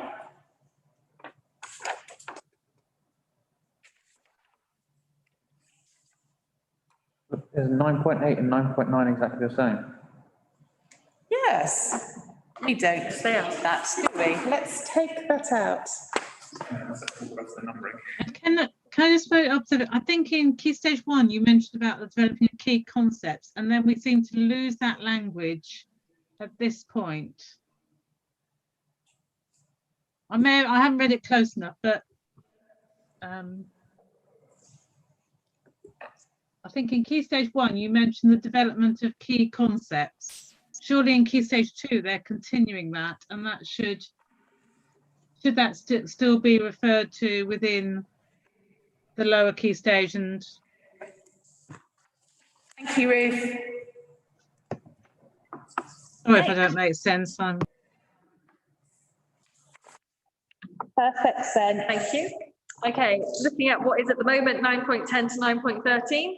Is 9.8 and 9.9 exactly the same? Yes. We don't say that, do we? Let's take that out. Can I just vote up to I think in Key Stage 1 you mentioned about the developing of key concepts, and then we seem to lose that language at this point. I haven't read it close enough, but I think in Key Stage 1 you mentioned the development of key concepts. Surely in Key Stage 2 they're continuing that, and that should that still be referred to within the lower Key Stage? And thank you, Ruth. Sorry if I don't make sense. Perfect, then. Thank you. Okay, looking at what is at the moment 9.10 to 9.13.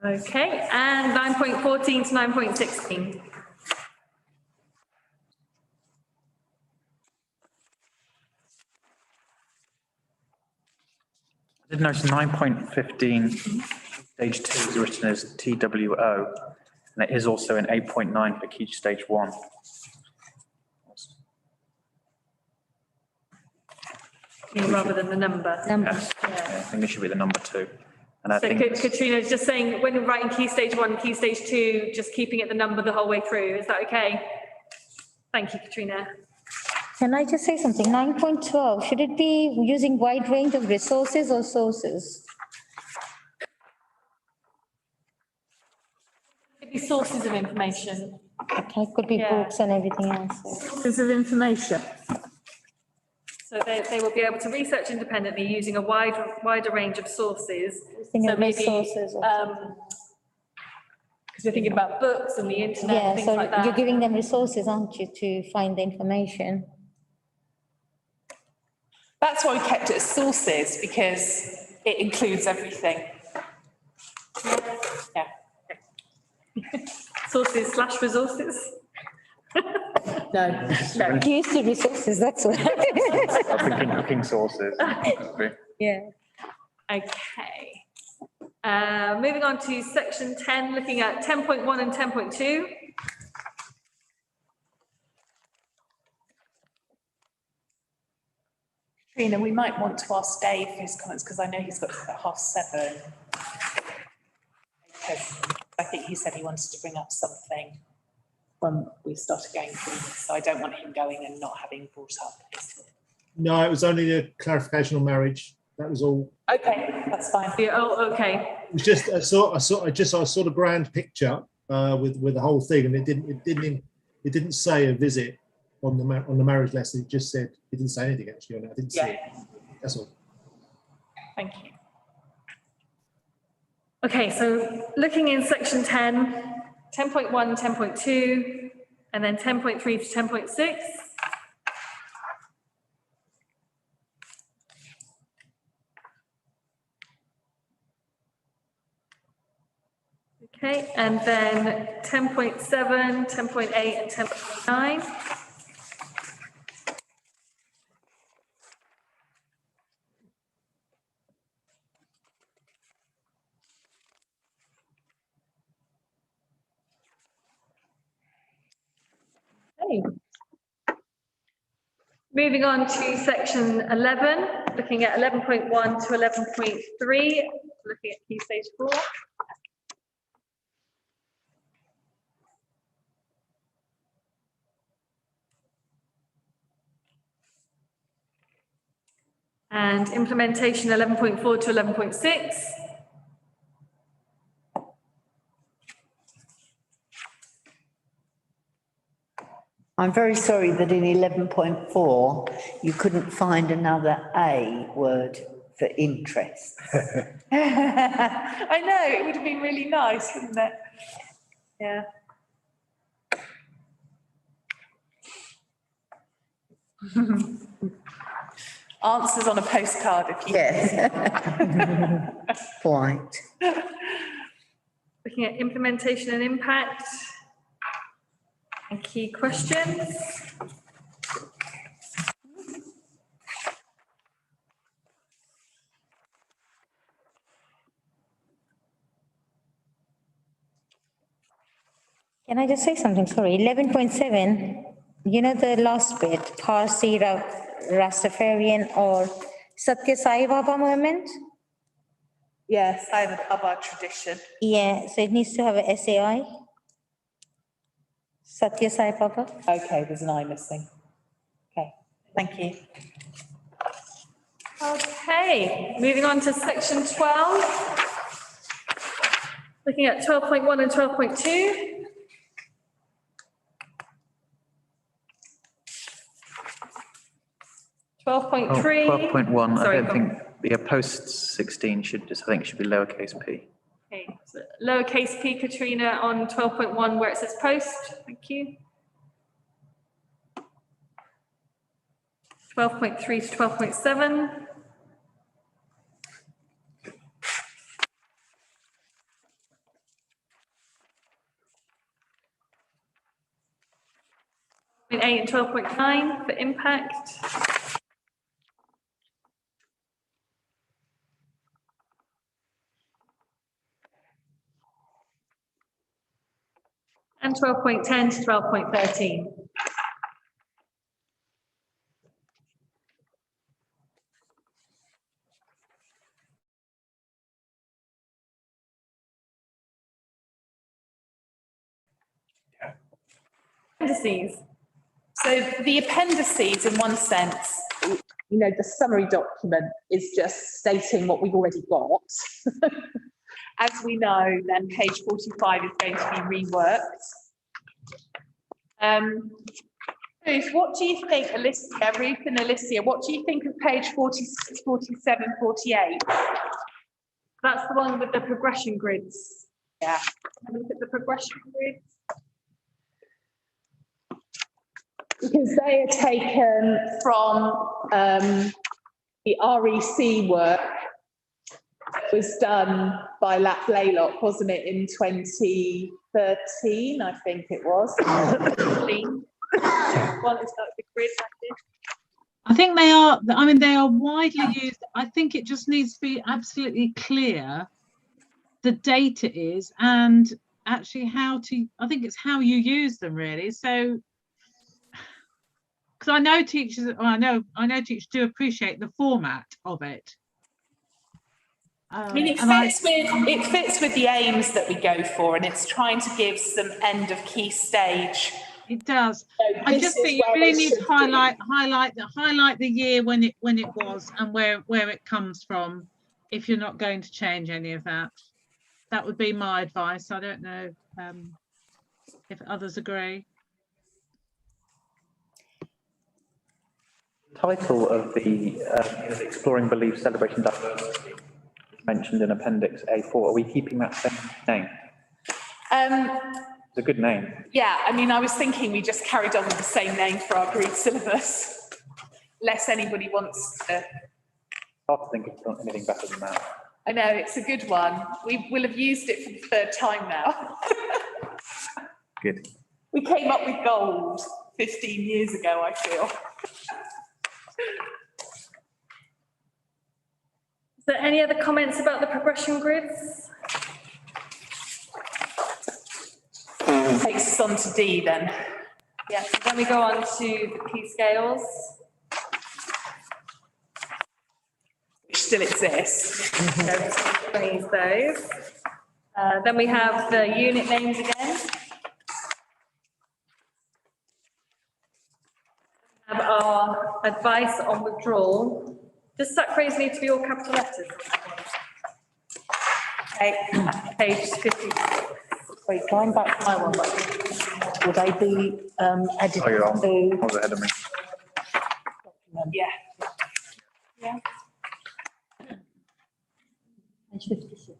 Okay, and 9.14 to 9.16. I did notice 9.15, stage 2 is written as TWO, and it is also in 8.9 for key stage 1. Rather than the number. Yes. Yeah, I think it should be the number 2. And I So think Katrina is just saying, when writing key stage 1, key stage 2, just keeping it the number the whole way through. Is that okay? Thank you, Katrina. Can I just say something? 9.12, should it be using wide range of resources or sources? Could be sources of information. Okay, it could be books and everything else. Sources of information. So they will be able to research independently using a wider range of sources. Thinking So of maybe, resources or because we're thinking about books and the internet Yeah, and things so like that. you're giving them resources, aren't you, to find the information? That's why we kept it as sources, because it includes everything. Yeah. Sources / resources. No. Used to resources, that's what. I'm thinking cooking sources. Yeah. Okay. Moving on to section 10, looking at 10.1 and 10.2. Katrina, we might want to ask Dave for his comments, because I know he's got to at 7:30. Because I think he said he wanted to bring up something when we started going through this, so I don't want him going and not having brought up his. No, it was only the clarification on marriage. That was all. Okay, that's fine. Yeah, oh, okay. It was just I saw the grand picture with the whole thing, and it didn't say a visit on the marriage lesson. It just said it didn't say anything actually on it. I didn't see it. That's all. Thank you. Okay, so looking in section 10, 10.1, 10.2, and then 10.3 to 10.6. Okay, and then 10.7, 10.8, and 10.9. Okay. Moving on to section 11, looking at 11.1 to 11.3, looking at key stage 4. And implementation 11.4 to 11.6. I'm very sorry that in 11.4, you couldn't find another A word for interest. I know, it would have been really nice, wouldn't it? Yeah. Answers on a postcard if you. Yes. Quite. Looking at implementation and impact and key questions. Can I just say something? Sorry, 11.7, you know, the last bit, Parsi, Rastafarian or Satya Sai Baba movement? Yes, Sai Baba tradition. Yeah, so it needs to have a SAI. Satya Sai Baba. Okay, there's an I missing. Okay, thank you. Okay, moving on to section 12. Looking at 12.1 and 12.2. Oh, 12.3. 12.1, I Sorry, don't go think, yeah, post 16 should just, I think it should be lowercase p. Okay, so lowercase p, Katrina, on 12.1 where it says post. Thank you. 12.3 to 12.7. .8 and 12.9 for impact. And 12.10 to 12.13. Appendices. So the appendices, in one sense, you know, the summary document is just stating what we've already got. As we know, then page 45 is going to be reworked. Ruth, what do you think, Alicia, Ruth and Alicia, what do you think of page 46, 47, 48? That's the one with the progression grids. Yeah. Have a look at the progression grids. Because they are taken from the REC work that was done by Lap Blaylock, wasn't it, in 2013, I think it was. One is like the grid like this. I think they are, I mean, they are widely used. I think it just needs to be absolutely clear the data is and actually how to, I think it's how you use them really. So, because I know teachers, I know teachers do appreciate the format of it. I mean, it fits with the aims that we go for, and it's trying to give some end of key stage. It does. So I just think you really need to highlight the year when it was and where it comes from. If you're not going to change any of that, that would be my advice. I don't know if others agree. Title of the Exploring Belief, Celebrating Diversity mentioned in Appendix A4. Are we keeping that same name? It's a good name. Yeah, I mean, I was thinking we just carried on with the same name for our group syllabus, unless anybody wants to. Hard to think of anything better than that. I know, it's a good one. We will have used it for the third time now. Good. We came up with gold 15 years ago, I feel. Is there any other comments about the progression grids? Takes us on to D then. Yeah, so then we go on to the P scales. Which still exist. Use those. Then we have the unit names again. We have our advice on withdrawal. Does SACRE need to be all capital letters? Okay, page 56. Wait, going back to my one, would they be added Oh, you're on. to? I was ahead of me. Yeah. Yeah. Page 56.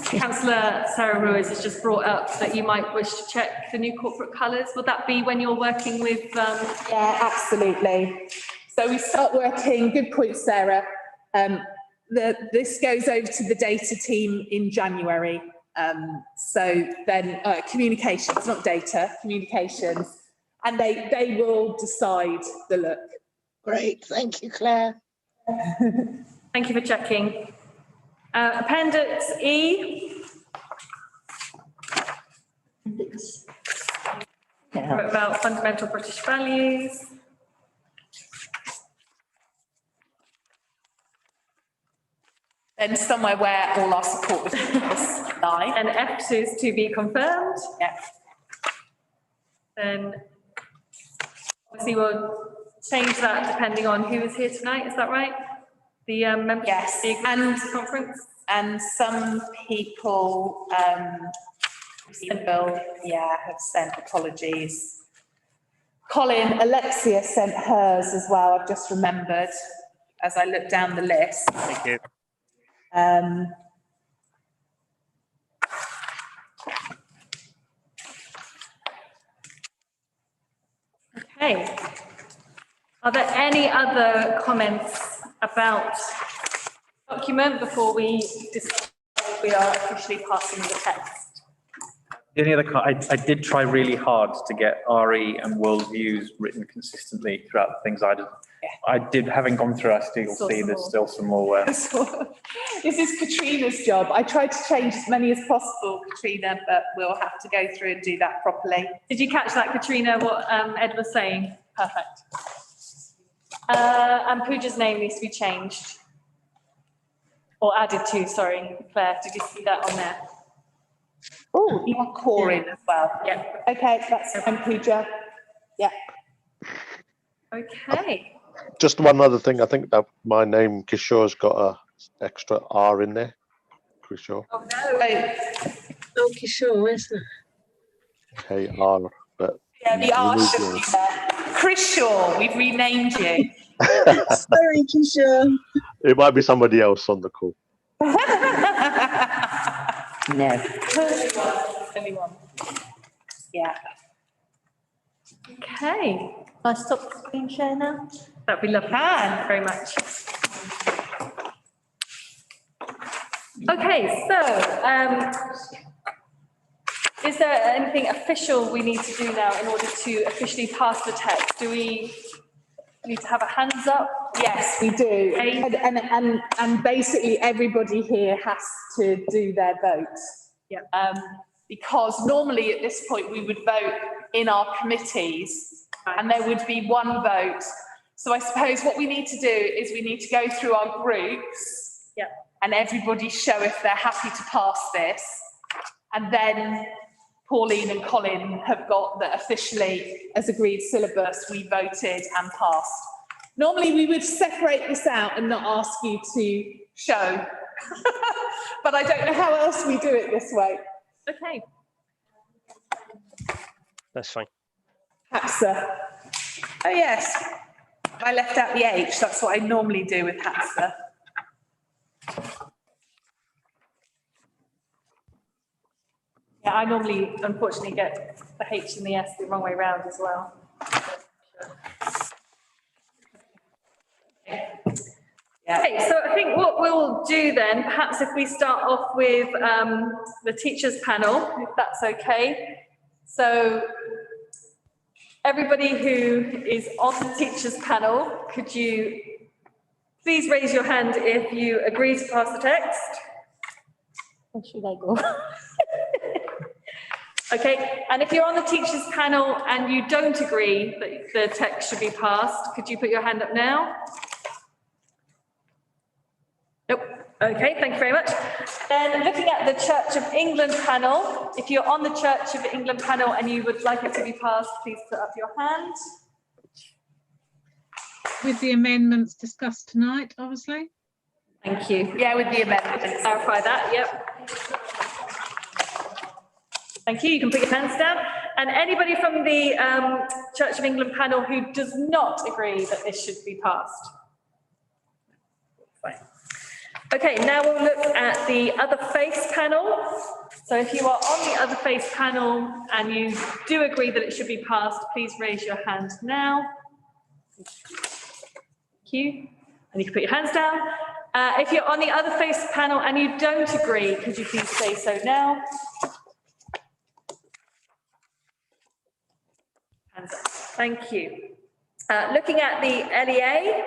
Councillor Sarah Ruiz has just brought up that you might wish to check the new corporate colours. Would that be when you're working with? Yeah, absolutely. So we start working, good point, Sarah. This goes over to the data team in January. So then communications, not data, communications, and they will decide the look. Great, thank you, Claire. Thank you for checking. Appendix E. About fundamental British values. Then somewhere where all our support would lie. And F2 is to be confirmed. Yeah. Then obviously we'll change that depending on who is here tonight. Is that right? The members yes. of the conference. And some people have sent apologies. Colin, Alexia sent hers as well, I've just remembered as I look down the list. Thank you. Okay. Are there any other comments about the document before we decide if we are officially passing the text? The only other, I did try really hard to get RE and worldviews written consistently throughout the things I did, having gone through, I still see there's still some more. This is Katrina's job. I tried to change as many as possible, Katrina, but we'll have to go through and do that properly. Did you catch that, Katrina, what Ed was saying? Perfect. And Pooja's name needs to be changed. Or added to, sorry. Claire, did you see that on there? Oh, you want Corin as well? Yeah. Okay, that's fine, Pooja. Yeah. Okay. Just one other thing, I think that my name, Kishore's got a extra R in there. Kishore. Oh, no. Oh, Kishore, where's that? K-R, but. Yeah, the R should be there. Chris Shaw, we've renamed you. Sorry, Kishore. It might be somebody else on the call. No. Anyone. Yeah. Okay. I stop the screen share now? That'd be lovely. Thank you very much. Okay, so is there anything official we need to do now in order to officially pass the text? Do we need to have a hands up? Yes, we do. And basically everybody here has to do their vote. Yeah. Because normally at this point we would vote in our committees and there would be one vote. So I suppose what we need to do is we need to go through our groups and everybody show if they're happy to pass this. And then Pauline and Colin have got that officially, as agreed syllabus, we voted and passed. Normally we would separate this out and not ask you to show. But I don't know how else we do it this way. Okay. That's fine. HAPSA. Oh, yes. I left out the H. That's what I normally do with HAPSA. Yeah, I normally, unfortunately, get the H and the S the wrong way round as well. Yeah. Okay, so I think what we'll do then, perhaps if we start off with the teachers panel, if that's okay. So everybody who is on the teachers panel, could you please raise your hand if you agree to pass the text? Where should I go? Okay, and if you're on the teachers panel and you don't agree that the text should be passed, could you put your hand up now? Nope. Okay, thank you very much. Then looking at the Church of England panel, if you're on the Church of England panel and you would like it to be passed, please put up your hand. With the amendments discussed tonight, obviously. Thank you. Yeah, with the amendments. Clarify that, yep. Thank you, you can put your hands down. And anybody from the Church of England panel who does not agree that this should be passed? Fine. Okay, now we'll look at the other face panel. So if you are on the other face panel and you do agree that it should be passed, please raise your hand now. Thank you. And you can put your hands down. If you're on the other face panel and you don't agree, could you please say so now? Hands up. Thank you. Looking at the LEA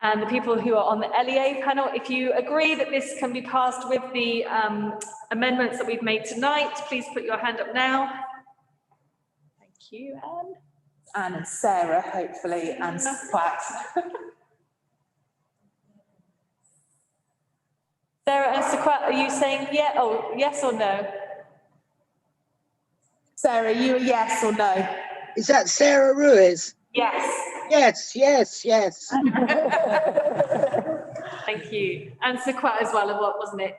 and the people who are on the LEA panel, if you agree that this can be passed with the amendments that we've made tonight, please put your hand up now. Thank you, Anne. Anne and Sarah, hopefully, and Pat. Sarah and Sakwat, are you saying yeah? Oh, yes or no? Sarah, you a yes or no? Is that Sarah Ruiz? Yes. Yes, yes, yes. Thank you. And Sakwat as well, what wasn't it?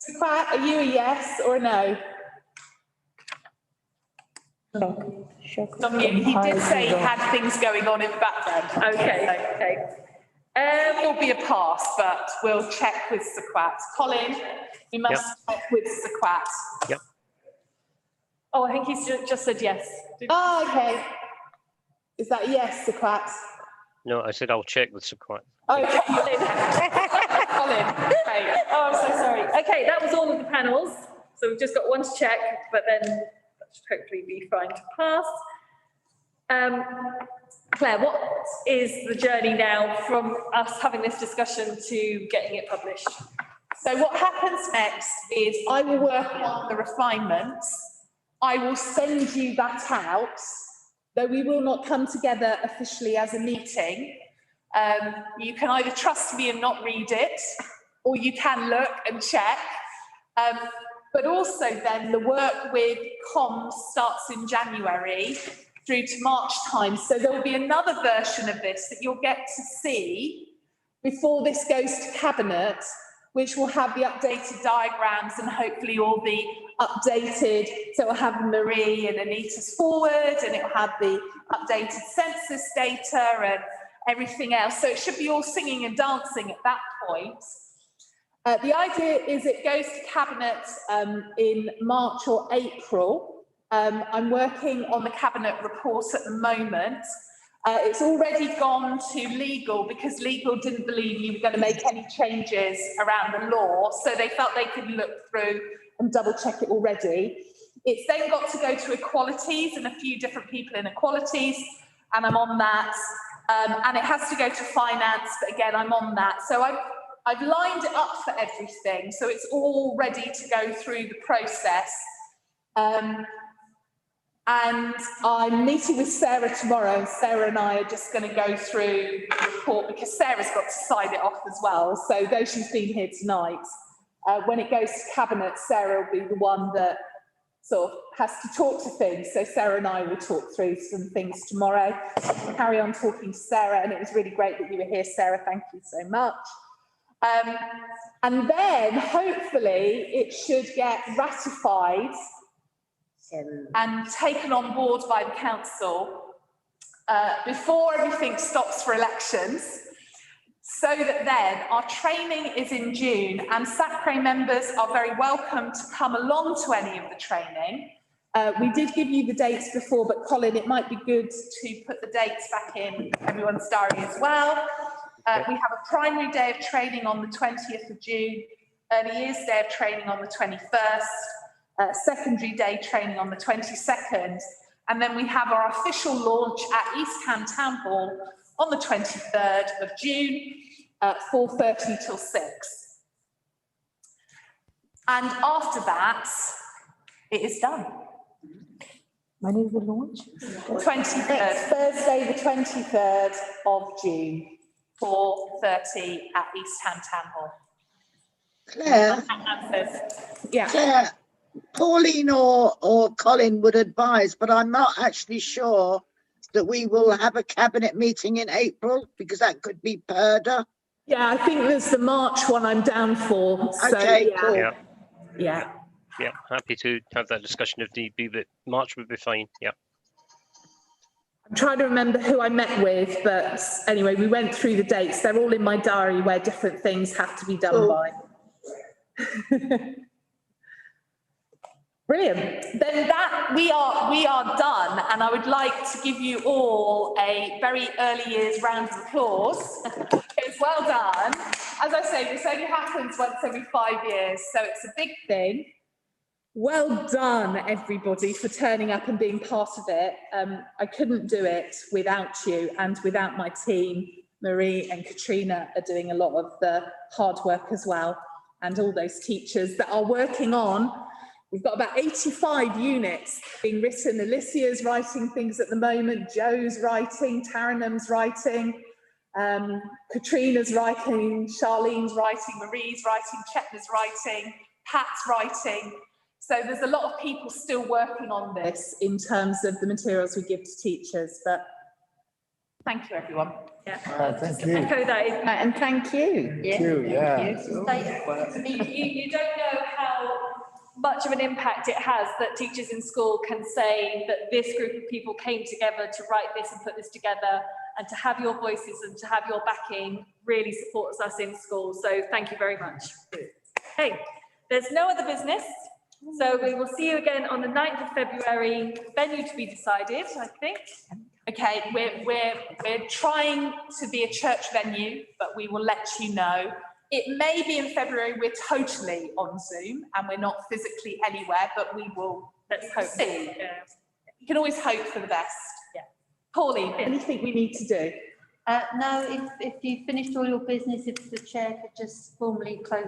Sakwat, are you a yes or a no? He did say he had things going on in the background. Okay. It'll be a pass, but we'll check with SACRE. Colin, we must check with SACRE. Yep. Oh, I think he's just said yes. Oh, okay. Is that yes, SACRE? No, I said I'll check with SACRE. Okay, Colin. Great. Oh, I'm so sorry. Okay, that was all of the panels. So we've just got one to check, but then that should hopefully be fine to pass. Claire, what is the journey now from us having this discussion to getting it published? So what happens next is I will work on the refinements. I will send you that out, though we will not come together officially as a meeting. You can either trust me and not read it, or you can look and check. But also then the work with comms starts in January through to March time. So there will be another version of this that you'll get to see before this goes to Cabinet, which will have the updated diagrams and hopefully all the updated, so it'll have Marie and Anita's forward, and it'll have the updated census data and everything else. So it should be all singing and dancing at that point. The idea is it goes to Cabinet in March or April. I'm working on the Cabinet report at the moment. It's already gone to legal because legal didn't believe you were going to make any changes around the law. So they felt they could look through and double check it already. It's then got to go to equalities and a few different people in equalities. And I'm on that. And it has to go to finance. But again, I'm on that. So I've lined it up for everything. So it's all ready to go through the process. And I'm meeting with Sarah tomorrow. Sarah and I are just going to go through the report because Sarah's got to sign it off as well. So though she's been here tonight, when it goes to Cabinet, Sarah will be the one that sort of has to talk to things. So Sarah and I will talk through some things tomorrow. I'll carry on talking to Sarah, and it was really great that you were here, Sarah. Thank you so much. And then hopefully it should get ratified and taken on board by the council before everything stops for elections, so that then our training is in June, and SACRE members are very welcome to come along to any of the training. We did give you the dates before, but Colin, it might be good to put the dates back in everyone's diary as well. We have a primary day of training on the 20th of June, early years day of training on the 21st, secondary day training on the 22nd, and then we have our official launch at East Ham Town Hall on the 23rd of June, 4:30 till 6. And after that, it is done. When is the launch? 23rd. Next Thursday, the 23rd of June, 4:30 at East Ham Town Hall. Claire, Claire, Pauline or Colin would advise, but I'm not actually sure that we will have a cabinet meeting in April, because that could be Purda. Yeah, I think there's the March one I'm down for. So, Okay, yeah. cool. Yeah. Yeah. Yeah, happy to have that discussion if need be, but March would be fine. Yeah. I'm trying to remember who I met with, but anyway, we went through the dates. They're all in my diary where different things have to be done by. Brilliant. Then that we are done, and I would like to give you all a very early years round of applause. It's well done. As I say, this only happens once every 5 years, so it's a big thing. Well done, everybody, for turning up and being part of it. I couldn't do it without you and without my team. Marie and Katrina are doing a lot of the hard work as well, and all those teachers that are working on. We've got about 85 units being written. Alicia's writing things at the moment. Joe's writing, Taranum's writing, Katrina's writing, Charlene's writing, Marie's writing, Chetna's writing, Pat's writing. So there's a lot of people still working on this in terms of the materials we give to teachers, but thank you, everyone. Yeah. Thank you. Echo that. And thank you. Yeah. Thank you, yeah. You don't know how much of an impact it has that teachers in school can say that this group of people came together to write this and put this together, and to have your voices and to have your backing really supports us in school. So thank you very much. Okay, there's no other business. So we will see you again on the 9th of February, venue to be decided, I think. Okay, we're trying to be a church venue, but we will let you know. It may be in February we're totally on Zoom and we're not physically anywhere, but we will. Let's hope. See. You can always hope for the best. Yeah. Pauline, anything we need to do? No, if you've finished all your business, if the chair could just formally close